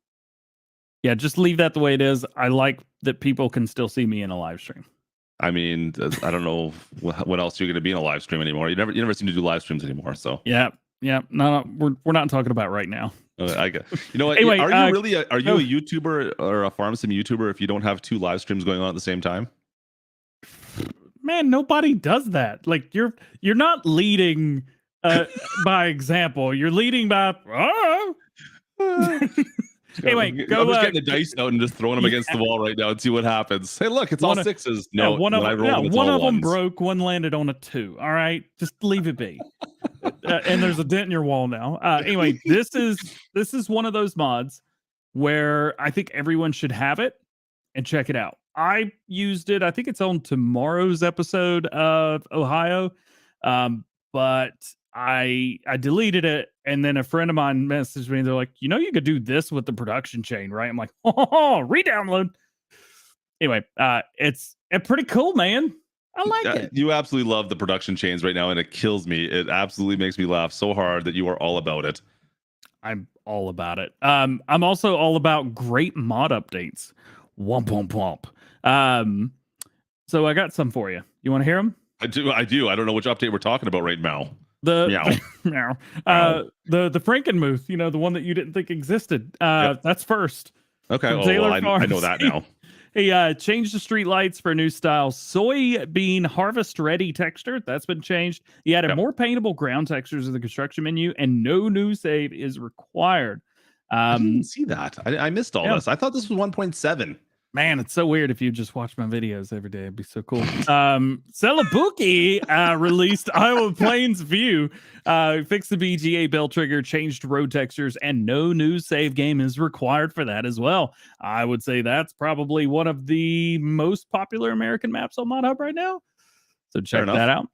S3: Yeah, just leave that the way it is. I like that people can still see me in a live stream.
S2: I mean, I don't know what else you're going to be in a live stream anymore. You never seem to do live streams anymore. So
S3: yeah. No, we're not talking about right now.
S2: I get. You know what?
S3: Anyway,
S2: are you really? Are you a YouTuber or a farm sim YouTuber if you don't have 2 live streams going on at the same time?
S3: man, nobody does that. Like you're not leading by example. You're leading by anyway,
S2: I'm
S3: go
S2: just getting the dice out and just throwing them against the wall right now and see what happens. Hey, look, it's all sixes. No,
S3: one of
S2: when I
S3: them,
S2: roll them, it's
S3: one
S2: all
S3: of them
S2: ones.
S3: broke, one landed on a 2. All right, just leave it be. And there's a dent in your wall now. Anyway, this is one of those mods where I think everyone should have it and check it out. I used it. I think it's on tomorrow's episode of Ohio, but I deleted it, and then a friend of mine messaged me. They're like, you could do this with the production chain, right? I'm like, re-download. Anyway, it's pretty cool, man. I like it.
S2: You absolutely love the production chains right now, and it kills me. It absolutely makes me laugh so hard that you are all about it.
S3: I'm all about it. I'm also all about great mod updates. Womp womp womp. So I got some for you. You want to hear them?
S2: I do. I don't know which update we're talking about right now.
S3: The the Frankenmuth, the one that you didn't think existed. That's first.
S2: Okay. I know that now.
S3: He changed the street lights for a new style soybean harvest ready texture. That's been changed. He added more paintable ground textures in the construction menu, and no new save is required.
S2: I didn't see that. I missed all this. I thought this was 1.7.
S3: Man, it's so weird if you just watch my videos every day. It'd be so cool. Celebuki released Iowa Plains View, fixed the BGA bell trigger, changed road textures, and no new save game is required for that as well. I would say that's probably one of the most popular American maps on Mod Hub right now. So check that out.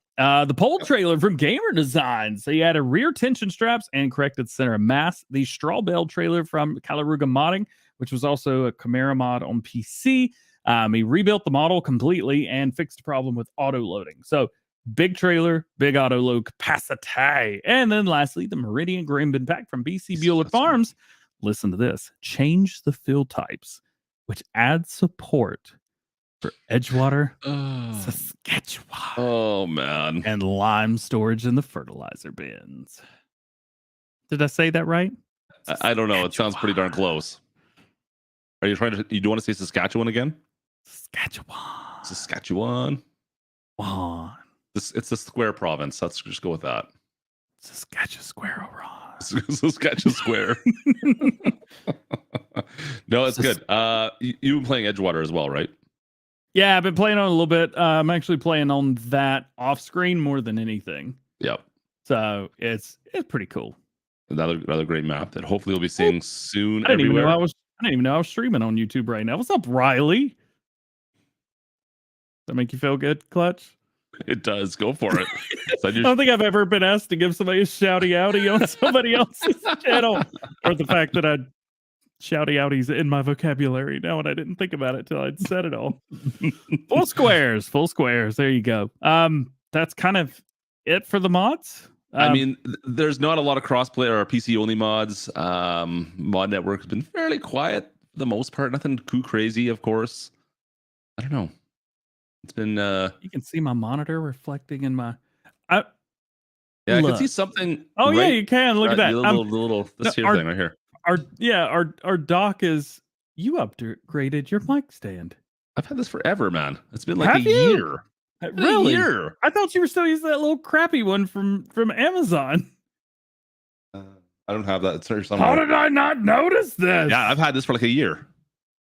S3: The pole trailer from Gamer Design. So you added rear tension straps and corrected center of mass. The straw bale trailer from Calaruga Modding, which was also a Chimera mod on PC. He rebuilt the model completely and fixed the problem with auto loading. So big trailer, big auto load capacity. And then lastly, the Meridian Grain Bin Pack from BC Bueller Farms. Listen to this. Change the fill types, which adds support for Edgewater, Saskatchewan.
S2: Oh, man.
S3: And lime storage in the fertilizer bins. Did I say that right?
S2: I don't know. It sounds pretty darn close. Are you you do want to say Saskatchewan again? Saskatchewan. It's the square province. Let's just go with that.
S3: Saskatchewan Square.
S2: Saskatchewan Square. No, it's good. You've been playing Edgewater as well, right?
S3: Yeah, I've been playing on a little bit. I'm actually playing on that off screen more than anything.
S2: Yep.
S3: So it's pretty cool.
S2: Another great map that hopefully we'll be seeing soon.
S3: I didn't even know I was streaming on YouTube right now. What's up, Riley? Does that make you feel good, Clutch?
S2: It does. Go for it.
S3: I don't think I've ever been asked to give somebody a shouty outie on somebody else's channel, or the fact that I'd shouty outies in my vocabulary now, and I didn't think about it till I'd said it all. Full squares. There you go. That's kind of it for the mods.
S2: I mean, there's not a lot of crossplay or PC only mods. Mod Network has been fairly quiet for the most part. Nothing too crazy, of course. I don't know. It's been
S3: you can see my monitor reflecting in my
S2: I can see something.
S3: Oh, yeah, you can. Look at that.
S2: The little thing right here.
S3: Our dock is, you upgraded your mic stand.
S2: I've had this forever, man. It's been like a year.
S3: Really?
S2: A year.
S3: I thought you were still using that little crappy one from Amazon.
S2: I don't have that. It's somewhere.
S3: How did I not notice this?
S2: Yeah, I've had this for like a year.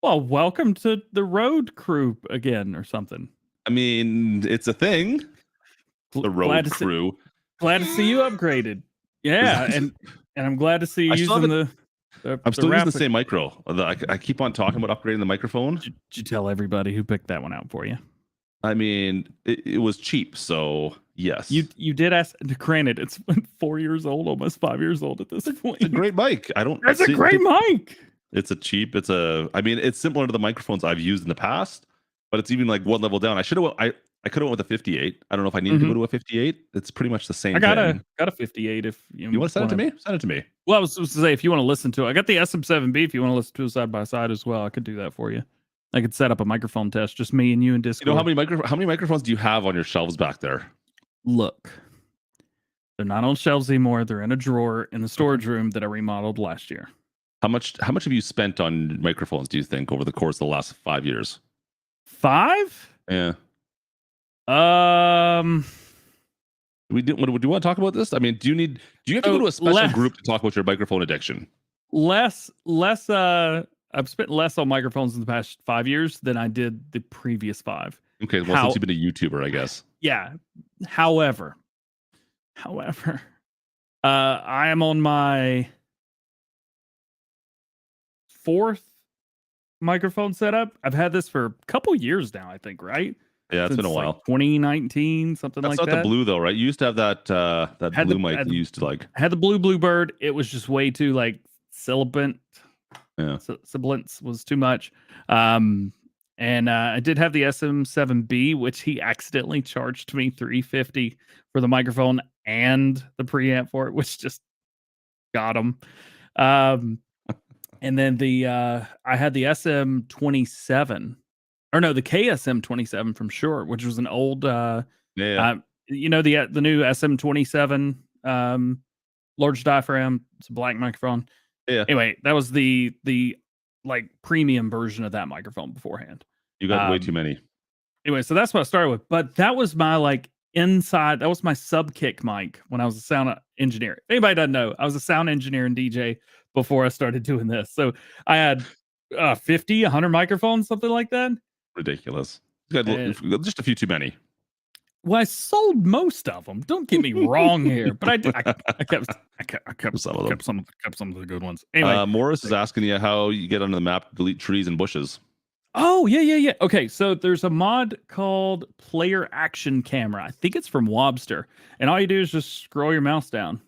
S3: Well, welcome to the road crew again or something.
S2: I mean, it's a thing. The road crew.
S3: Glad to see you upgraded. Yeah, and I'm glad to see you using
S2: I'm still using the same micro. I keep on talking about upgrading the microphone.
S3: Did you tell everybody who picked that one out for you?
S2: I mean, it was cheap, so yes.
S3: You did ask. Granted, it's 4 years old, almost 5 years old at this point.
S2: It's a great mic.
S3: It's a great mic.
S2: It's it's similar to the microphones I've used in the past, but it's even like one level down. I could have went with a 58. I don't know if I needed to go to a 58. It's pretty much the same.
S3: I got a 58. If
S2: you want to send it to me, send it to me.
S3: Well, I was supposed to say, if you want to listen to it, I got the SM7B. If you want to listen to it side by side as well, I could do that for you. I could set up a microphone test, just me and you in Discord.
S2: You know how many microphones do you have on your shelves back there?
S3: Look, they're not on shelves anymore. They're in a drawer in the storage room that I remodeled last year.
S2: How much have you spent on microphones, do you think, over the course of the last 5 years?
S3: 5?
S2: Yeah. Do you want to talk about this? I mean, do you have to go to a special group to talk about your microphone addiction?
S3: Less. I've spent less on microphones in the past 5 years than I did the previous 5.
S2: Okay, well, since you've been a YouTuber, I guess.
S3: Yeah. However, I am on my 4th microphone setup. I've had this for a couple years now, I think, right?
S2: Yeah, it's been a while.
S3: Like 2019, something like that.
S2: That's not the blue though, right? You used to have that blue mic you used to like.
S3: I had the Bluebird. It was just way too like sibilant.
S2: Yeah.
S3: Sibilance was too much. And I did have the SM7B, which he accidentally charged me $350 for the microphone and the preamp for it, which just got him. And then I had the SM27, or no, the KSM27 from Shure, which was an old the new SM27 large diaphragm. It's a black microphone.
S2: Yeah.
S3: Anyway, that was the like premium version of that microphone beforehand.
S2: You got way too many.
S3: Anyway, so that's what I started with. But that was my that was my sub kick mic when I was a sound engineer. If anybody doesn't know, I was a sound engineer and DJ before I started doing this. So I had 50, 100 microphones, something like that.
S2: Ridiculous. You got just a few too many.
S3: Well, I sold most of them. Don't get me wrong here, but I kept some of the good ones. Anyway,
S2: Morris is asking you how you get onto the map to delete trees and bushes.
S3: Oh, yeah. Okay, so there's a mod called Player Action Camera. I think it's from Wobster, and all you do is just scroll your mouse down.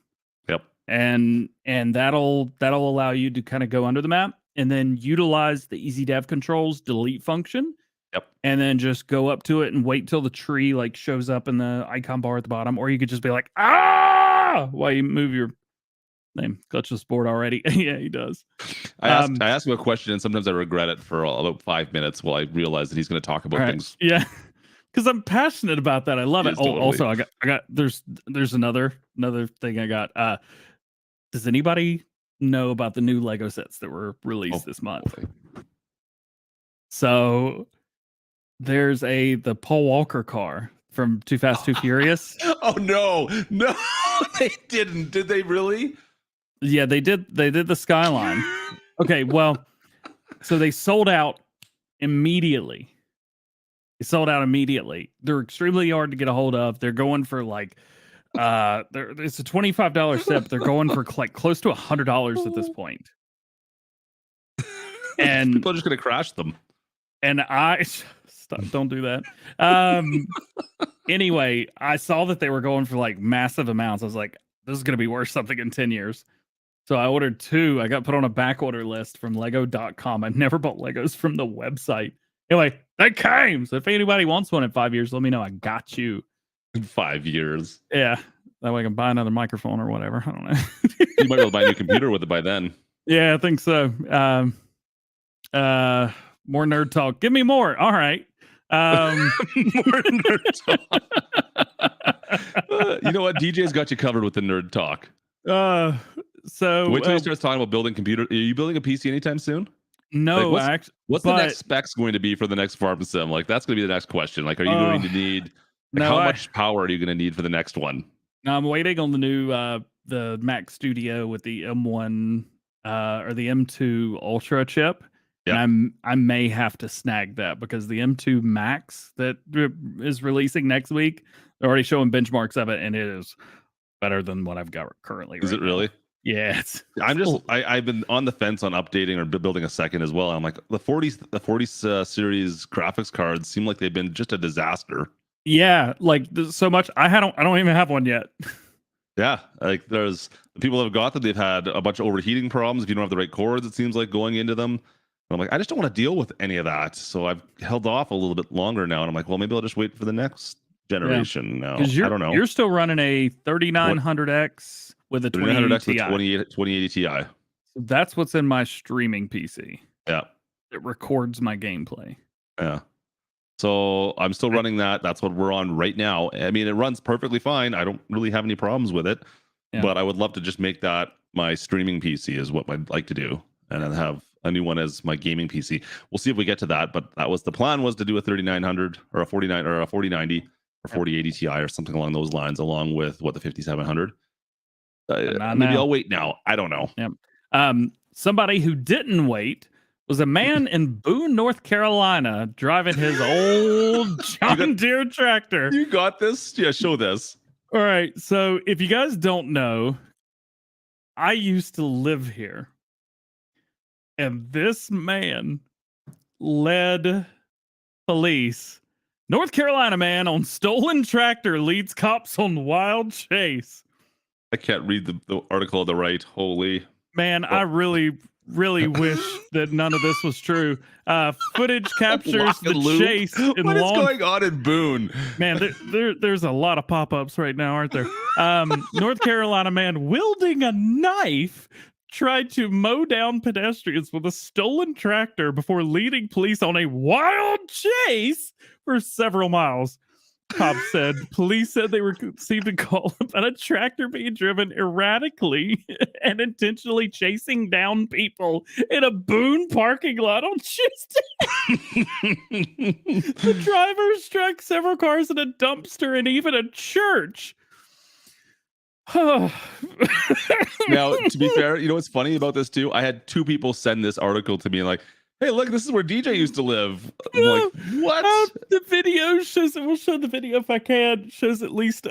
S2: Yep.
S3: And that'll allow you to kind of go under the map and then utilize the Easy Dev Controls delete function.
S2: Yep.
S3: And then just go up to it and wait till the tree like shows up in the icon bar at the bottom, or you could just be like, while you move your name. Clutch this board already. Yeah, he does.
S2: I ask him a question, and sometimes I regret it for about 5 minutes while I realize that he's going to talk about things.
S3: Yeah, because I'm passionate about that. I love it.
S2: Totally.
S3: Also, I got. There's another thing I got. Does anybody know about the new Lego sets that were released this month?
S2: Okay.
S3: So there's the Paul Walker car from Too Fast, Too Furious.
S2: Oh no, they didn't. Did they really?
S3: Yeah, they did. They did the Skyline. Okay, well, so they sold out immediately. They're extremely hard to get a hold of. They're going for like, it's a $25 set, but they're going for like close to $100 at this point. And
S2: people are just gonna crash them.
S3: And don't do that. Anyway, I saw that they were going for like massive amounts. I was like, this is gonna be worth something in 10 years. So I ordered 2. I got put on a back order list from Lego.com. I never bought Legos from the website. Anyway, they came. So if anybody wants one in 5 years, let me know. I got you.
S2: In 5 years.
S3: Yeah. That way I can buy another microphone or whatever. I don't know.
S2: You might be able to buy a new computer with it by then.
S3: Yeah, I think so. More nerd talk. Give me more. All right.
S2: More nerd talk. You know what? DJ's got you covered with the nerd talk.
S3: So
S2: wait till he starts talking about building computer. Are you building a PC anytime soon?
S3: No,
S2: what's the next specs going to be for the next farm sim? Like, that's going to be the next question. Like, are you going to need how much power are you going to need for the next one?
S3: No, I'm waiting on the new the Mac Studio with the M1 or the M2 Ultra chip. Yep. And I may have to snag that because the M2 Max that is releasing next week, they're already showing benchmarks of it, and it is better than what I've got currently.
S2: Is it really?
S3: Yeah,
S2: I've been on the fence on updating or building a second as well. I'm like, the 40 series graphics cards seem like they've been just a disaster.
S3: Yeah, like so much. I don't even have one yet.
S2: Yeah, like there's people that have got them. They've had a bunch of overheating problems. If you don't have the right cords, it seems like going into them. And I'm like, I just don't want to deal with any of that. So I've held off a little bit longer now. And I'm like, well, maybe I'll just wait for the next generation now. I don't know.
S3: You're still running a 3900X with a
S2: 2080 Ti.
S3: So that's what's in my streaming PC.
S2: Yeah.
S3: It records my gameplay.
S2: Yeah. So I'm still running that. That's what we're on right now. I mean, it runs perfectly fine. I don't really have any problems with it. Yeah. But I would love to just make that my streaming PC is what I'd like to do. And then have a new one as my gaming PC. We'll see if we get to that. But that was the plan, was to do a 3900 or a 4090 4080 Ti or something along those lines, along with the 5700. Maybe
S3: now.
S2: I'll wait now. I don't know.
S3: Yep. Somebody who didn't wait was a man in Boone, North Carolina, driving his old John Deere tractor.
S2: You got this? Yeah, show this.
S3: All right. So if you guys don't know, I used to live here. And this man led police. North Carolina man on stolen tractor leads cops on wild chase.
S2: I can't read the article on the right. Holy.
S3: Man, I really wish that none of this was true. Footage captures the chase.
S2: What is going on in Boone?
S3: Man, there's a lot of pop-ups right now, aren't there? North Carolina man wielding a knife tried to mow down pedestrians with a stolen tractor before leading police on a wild chase for several miles. Cops said police said they received a call about a tractor being driven erratically and intentionally chasing down people in a Boone parking lot on Tuesday. The driver struck several cars in a dumpster and even a church.
S2: Now, to be fair, you know what's funny about this too? I had 2 people send this article to me like, hey, look, this is where DJ used to live. I'm like, what?
S3: The video shows it. We'll show the video if I can. Shows at least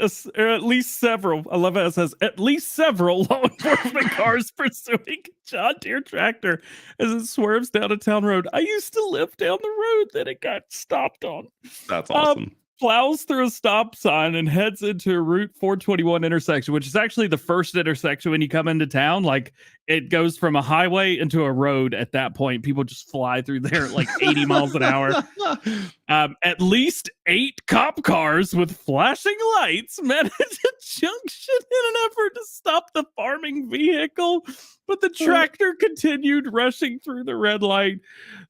S3: several. I love how it says at least several law enforcement cars pursuing John Deere tractor as it swerves down a town road. I used to live down the road that it got stopped on.
S2: That's awesome.
S3: Plows through a stop sign and heads into Route 421 intersection, which is actually the first intersection when you come into town. Like, it goes from a highway into a road at that point. People just fly through there at like 80 miles an hour. At least 8 cop cars with flashing lights met at the junction in an effort to stop the farming vehicle, but the tractor continued rushing through the red light.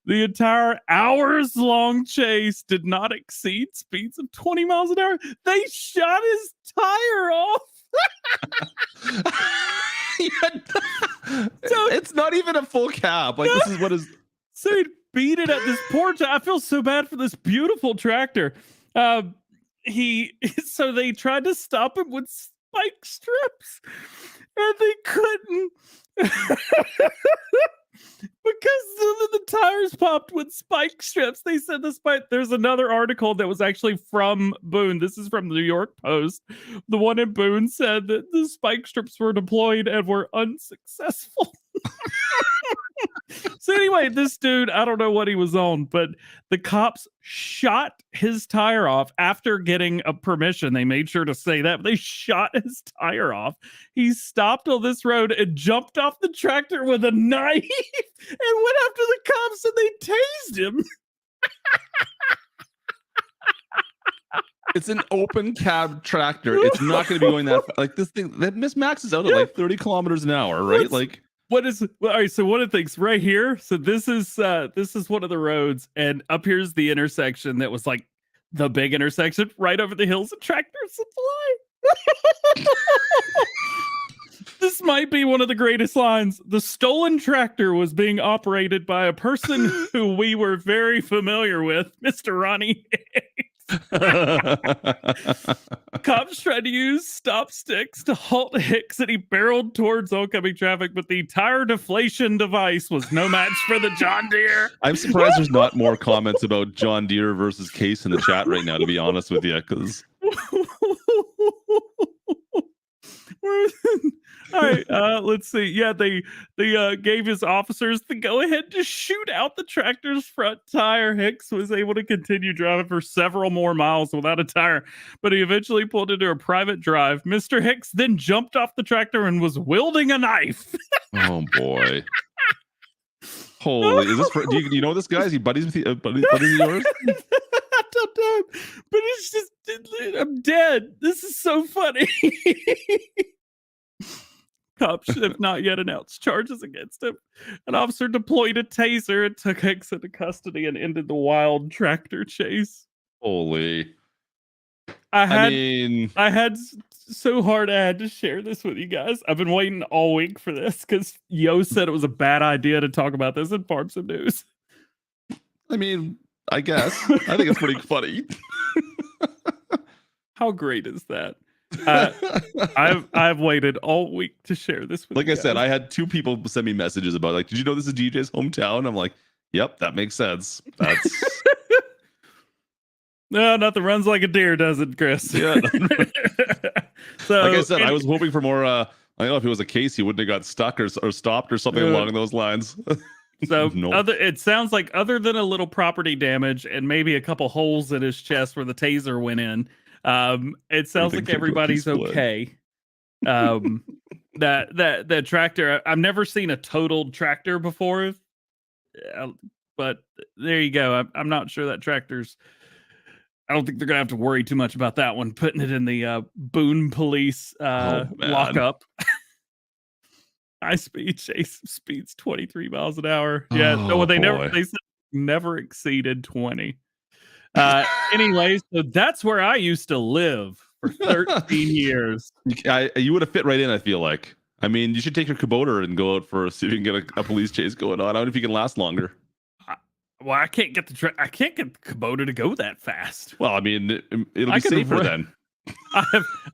S3: The entire hours-long chase did not exceed speeds of 20 miles an hour. They shot his tire off.
S2: So it's not even a full cab. Like, this is what is.
S3: So he beat it at this poor. I feel so bad for this beautiful tractor. So they tried to stop him with spike strips, and they couldn't. Because the tires popped with spike strips. They said there's another article that was actually from Boone. This is from the New York Post. The one in Boone said that the spike strips were deployed and were unsuccessful. So anyway, this dude, I don't know what he was on, but the cops shot his tire off after getting a permission. They made sure to say that, but they shot his tire off. He stopped on this road and jumped off the tractor with a knife and went after the cops, and they tased him.
S2: It's an open cab tractor. It's not going to be going that like this thing. That Miss Max is out at like 30 kilometers an hour, right? All
S3: right, so one of the things right here, so this is one of the roads, and up here's the intersection that was like the big intersection right over the hills of Tractor Supply. This might be one of the greatest lines. The stolen tractor was being operated by a person who we were very familiar with, Mr. Ronnie Hicks. Cops tried to use stop sticks to halt Hicks, and he barreled towards oncoming traffic, but the tire deflation device was no match for the John Deere.
S2: I'm surprised there's not more comments about John Deere versus Case in the chat right now, to be honest with you, because
S3: all right, let's see. Yeah, they gave his officers the go ahead to shoot out the tractor's front tire. Hicks was able to continue driving for several more miles without a tire, but he eventually pulled into a private drive. Mr. Hicks then jumped off the tractor and was wielding a knife.
S2: Oh boy. Holy, is this do you know this guy? Is he buddies with you? Buddies of yours?
S3: I don't know, but it's just, I'm dead. This is so funny. Cops have not yet announced charges against him. An officer deployed a taser and took Hicks into custody and ended the wild tractor chase.
S2: Holy.
S3: I had so hard I had to share this with you guys. I've been waiting all week for this because Yo said it was a bad idea to talk about this in Farms and News.
S2: I mean, I guess. I think it's pretty funny.
S3: How great is that? I've waited all week to share this with
S2: Like
S3: you
S2: I said,
S3: guys.
S2: I had 2 people send me messages about like, did you know this is DJ's hometown? I'm like, yep, that makes sense. That's
S3: No, nothing runs like a deer, does it, Chris?
S2: yeah.
S3: So,
S2: Like I said, I was hoping for more. I don't know if it was a case he wouldn't have got stuck or stopped or something along those lines.
S3: So
S2: No.
S3: it sounds like other than a little property damage and maybe a couple holes in his chest where the taser went in, it sounds
S2: Everything
S3: like
S2: came to a
S3: everybody's
S2: peaceful end.
S3: okay. That tractor, I've never seen a totaled tractor before, but there you go. I'm not sure that tractor's. I don't think they're gonna have to worry too much about that one. Putting it in the Boone Police
S2: Oh, man.
S3: lockup. High speed chase speeds 23 miles an hour. Yeah, no,
S2: Oh,
S3: they
S2: boy.
S3: said never exceeded 20. Anyway, so that's where I used to live for 13 years.
S2: You would have fit right in, I feel like. I mean, you should take your Kubota and go out for see if you can get a police chase going on. I don't know if you can last longer.
S3: Well, I can't get I can't get the Kubota to go that fast.
S2: Well, I mean, it'll
S3: I
S2: be
S3: could
S2: safer
S3: run-
S2: then.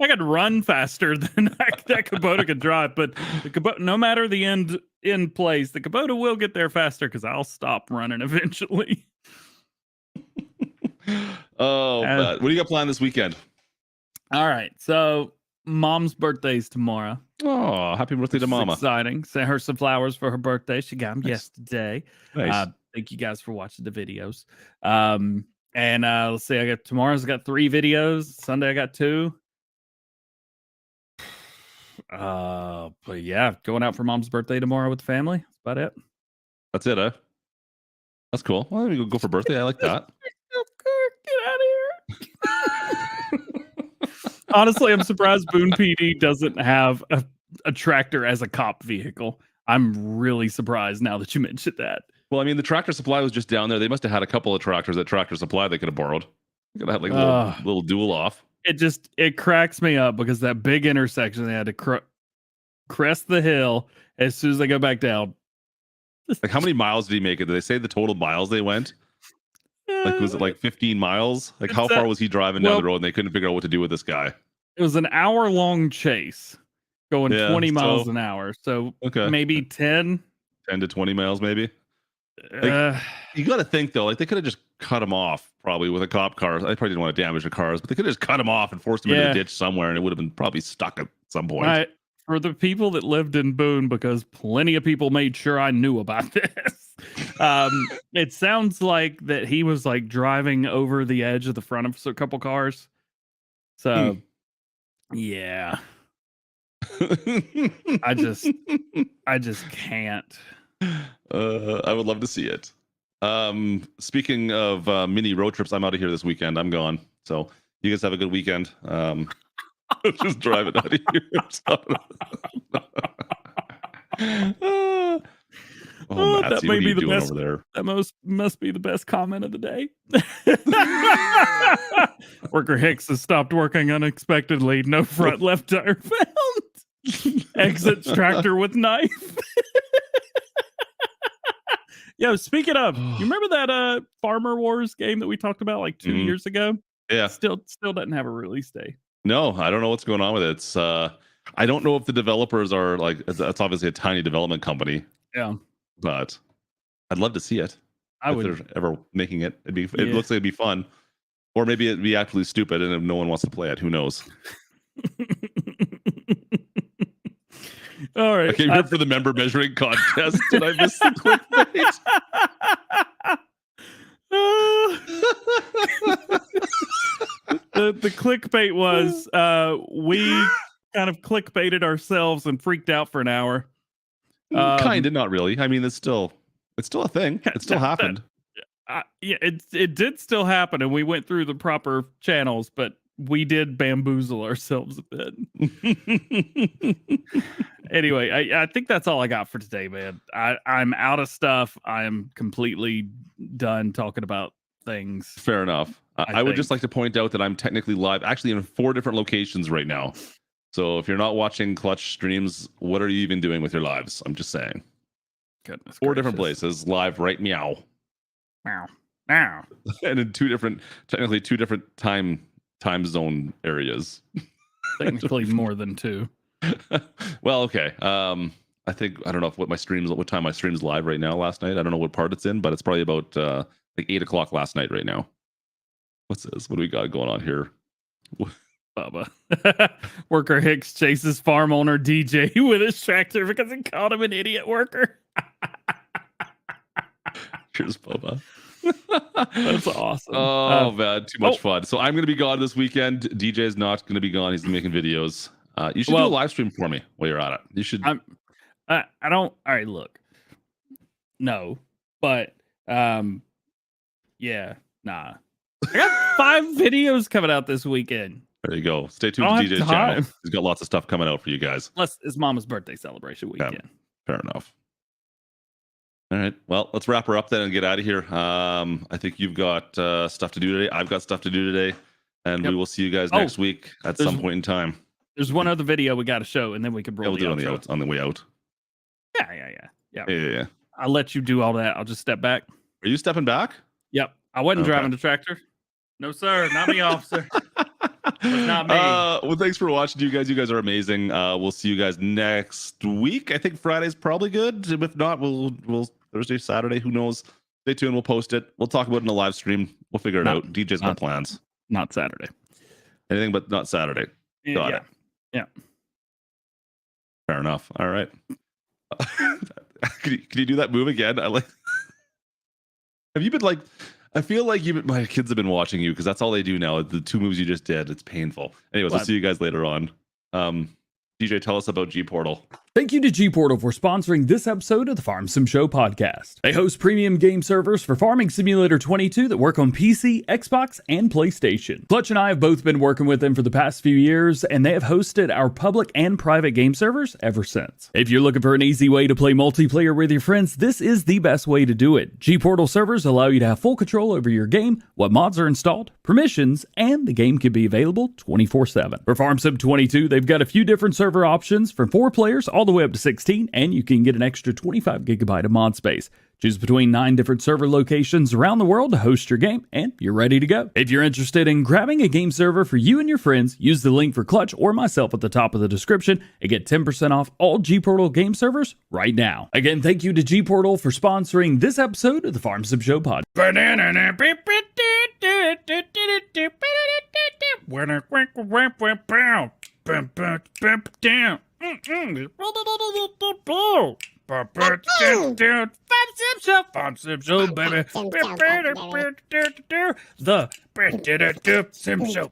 S3: I could run faster than that Kubota could drive, but the Kubota, no matter the end place, the Kubota will get there faster because I'll stop running eventually.
S2: Oh, but what do you got planned this weekend?
S3: All right, so Mom's birthday's tomorrow.
S2: Oh, happy birthday to
S3: Which is
S2: Mama.
S3: exciting. Sent her some flowers for her birthday. She got them
S2: Nice.
S3: yesterday.
S2: Nice.
S3: Thank you guys for watching the videos. And let's see, tomorrow's got 3 videos. Sunday I got 2. But yeah, going out for Mom's birthday tomorrow with the family. That's about it.
S2: That's it, huh? That's cool. Well, we go for birthday. I like that.
S3: Get out of here. Honestly, I'm surprised Boone PD doesn't have a tractor as a cop vehicle. I'm really surprised now that you mentioned that.
S2: Well, I mean, the Tractor Supply was just down there. They must have had a couple of tractors at Tractor Supply they could have borrowed. They could have had like a little duel off.
S3: It cracks me up because that big intersection they had to crest the hill as soon as they go back down.
S2: Like, how many miles did he make it? Did they say the total miles they went? Like, was it like 15 miles? Like, how far was he driving down the road and they couldn't figure out what to do with this guy?
S3: It was an hour-long chase going 20 miles an hour. So maybe 10
S2: to 20 miles, maybe. Like, you got to think, though, like, they could have just cut him off probably with a cop car. I probably didn't want to damage the cars, but they could have just cut him off and forced him into the ditch somewhere, and it would have been probably stuck at some point.
S3: Right. For the people that lived in Boone, because plenty of people made sure I knew about this. It sounds like that he was like driving over the edge of the front of a couple cars. So, yeah. I just can't.
S2: I would love to see it. Speaking of mini road trips, I'm out of here this weekend. I'm gone. So you guys have a good weekend. Just driving out of here.
S3: That may be the best.
S2: Over there?
S3: That must be the best comment of the day. Worker Hicks has stopped working unexpectedly. No front left tire found. Exits tractor with knife. Yo, speaking of, you remember that Farmer Wars game that we talked about like 2 years ago?
S2: Yeah.
S3: Still doesn't have a release date.
S2: No, I don't know what's going on with it. It's I don't know if the developers are like, it's obviously a tiny development company.
S3: Yeah.
S2: But I'd love to see it.
S3: If
S2: they're ever making it. It looks like it'd be fun. Or maybe it'd be absolutely stupid and if no one wants to play it, who knows?
S3: All right.
S2: I came here for the member measuring contest and I missed the clickbait.
S3: The clickbait was we kind of clickbaited ourselves and freaked out for an hour.
S2: Kind of, not really. I mean, it's still a thing. It still happened.
S3: Yeah, it did still happen, and we went through the proper channels, but we did bamboozle ourselves a bit. Anyway, I think that's all I got for today, man. I'm out of stuff. I'm completely done talking about things.
S2: Fair enough. I would just like to point out that I'm technically live, actually in 4 different locations right now. So if you're not watching Clutch streams, what are you even doing with your lives? I'm just saying.
S3: Goodness
S2: 4 different places, live right meow.
S3: Meow. Meow.
S2: And in 2 different time time zone areas.
S3: Technically more than 2.
S2: Well, okay. I think I don't know what time my stream's live right now. Last night, I don't know what part it's in, but it's probably about like 8:00 last night right now. What's this? What do we got going on here?
S3: Bubba. Worker Hicks chases farm owner DJ with his tractor because he called him an idiot worker.
S2: Cheers, Bubba.
S3: That's awesome.
S2: Oh man, too much fun. So I'm gonna be gone this weekend. DJ's not gonna be gone. He's making videos. You should do a live stream for me while you're at it. You should.
S3: I don't. All right, look. No, but yeah, nah. I got 5 videos coming out this weekend.
S2: There you go. Stay tuned to DJ's channel. He's got lots of stuff coming out for you guys.
S3: Plus, it's Mama's birthday celebration weekend.
S2: Yeah, fair enough. All right. Well, let's wrap her up then and get out of here. I think you've got stuff to do today. I've got stuff to do today. And we will see you guys next week at some point in time.
S3: There's one other video we got to show, and then we can roll
S2: we'll do it on the way out.
S3: Yeah. I'll let you do all that. I'll just step back.
S2: Are you stepping back?
S3: Yep. I wasn't driving the tractor. No, sir. Not me, officer. It's not me.
S2: Well, thanks for watching, you guys. You guys are amazing. We'll see you guys next week. I think Friday's probably good. If not, we'll Thursday, Saturday. Who knows? Stay tuned. We'll post it. We'll talk about it in a live stream. We'll figure it out. DJ's got plans.
S3: Not Saturday.
S2: Anything but not Saturday. Got it.
S3: Yeah.
S2: Fair enough. All right. Can you do that move again? Have you been like? I feel like my kids have been watching you because that's all they do now. The 2 moves you just did. It's painful. Anyways, we'll see you guys later on. DJ, tell us about GPortal.
S4: Thank you to GPortal for sponsoring this episode of the Farm Sim Show podcast. They host premium game servers for Farming Simulator 22 that work on PC, Xbox, and PlayStation. Clutch and I have both been working with them for the past few years, and they have hosted our public and private game servers ever since. If you're looking for an easy way to play multiplayer with your friends, this is the best way to do it. GPortal servers allow you to have full control over your game, what mods are installed, permissions, and the game can be available 24/7. For Farm Sim 22, they've got a few different server options from 4 players all the way up to 16, and you can get an extra 25 gigabyte of mod space. Choose between 9 different server locations around the world to host your game, and you're ready to go. If you're interested in grabbing a game server for you and your friends, use the link for Clutch or myself at the top of the description and get 10% off all GPortal game servers right now. Again, thank you to GPortal for sponsoring this episode of the Farm Sim Show pod.
S3: Farm Sim Show, baby. The Sim Show.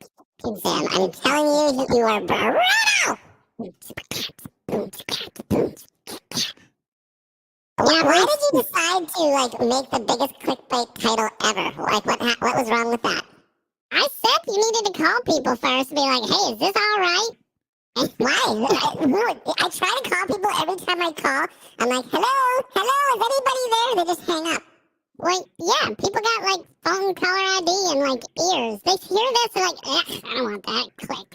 S1: Sam, I'm telling you, you are brutal. Yeah, why did you decide to make the biggest clickbait title ever? What was wrong with that? I said you needed to call people first and be like, hey, is this all right? And why? I try to call people every time I call. I'm like, hello, is anybody there? They just hang up. Yeah, people got phone caller ID and ears. They hear this and I don't want that. Click.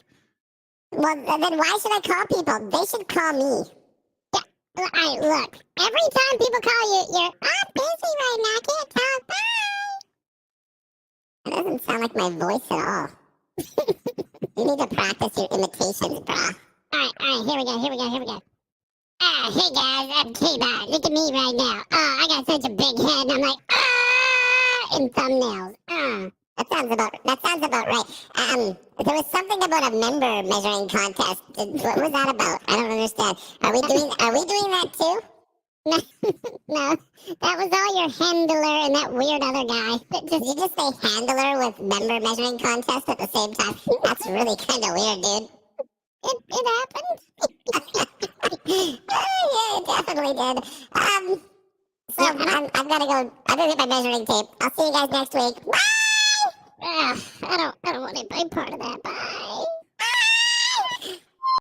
S1: Well, then why should I call people? They should call me. Yeah, all right, look. Every time people call you, I'm busy right now. I can't talk. Bye. That doesn't sound like my voice at all. You need to practice your imitations, brah. All right, here we go. Hey guys, I'm K-Bot. Look at me right now. I got such a big head, and I'm like, in thumbnails. That sounds about right. There was something about a member measuring contest. What was that about? I don't understand. Are we doing that too? No, that was all your handler and that weird other guy. Did you just say handler with member measuring contest at the same time? That's really kind of weird, dude. It happened. Yeah, it definitely did. So I've got to go. I'm gonna get my measuring tape. I'll see you guys next week. Bye. I don't want to be part of that. Bye.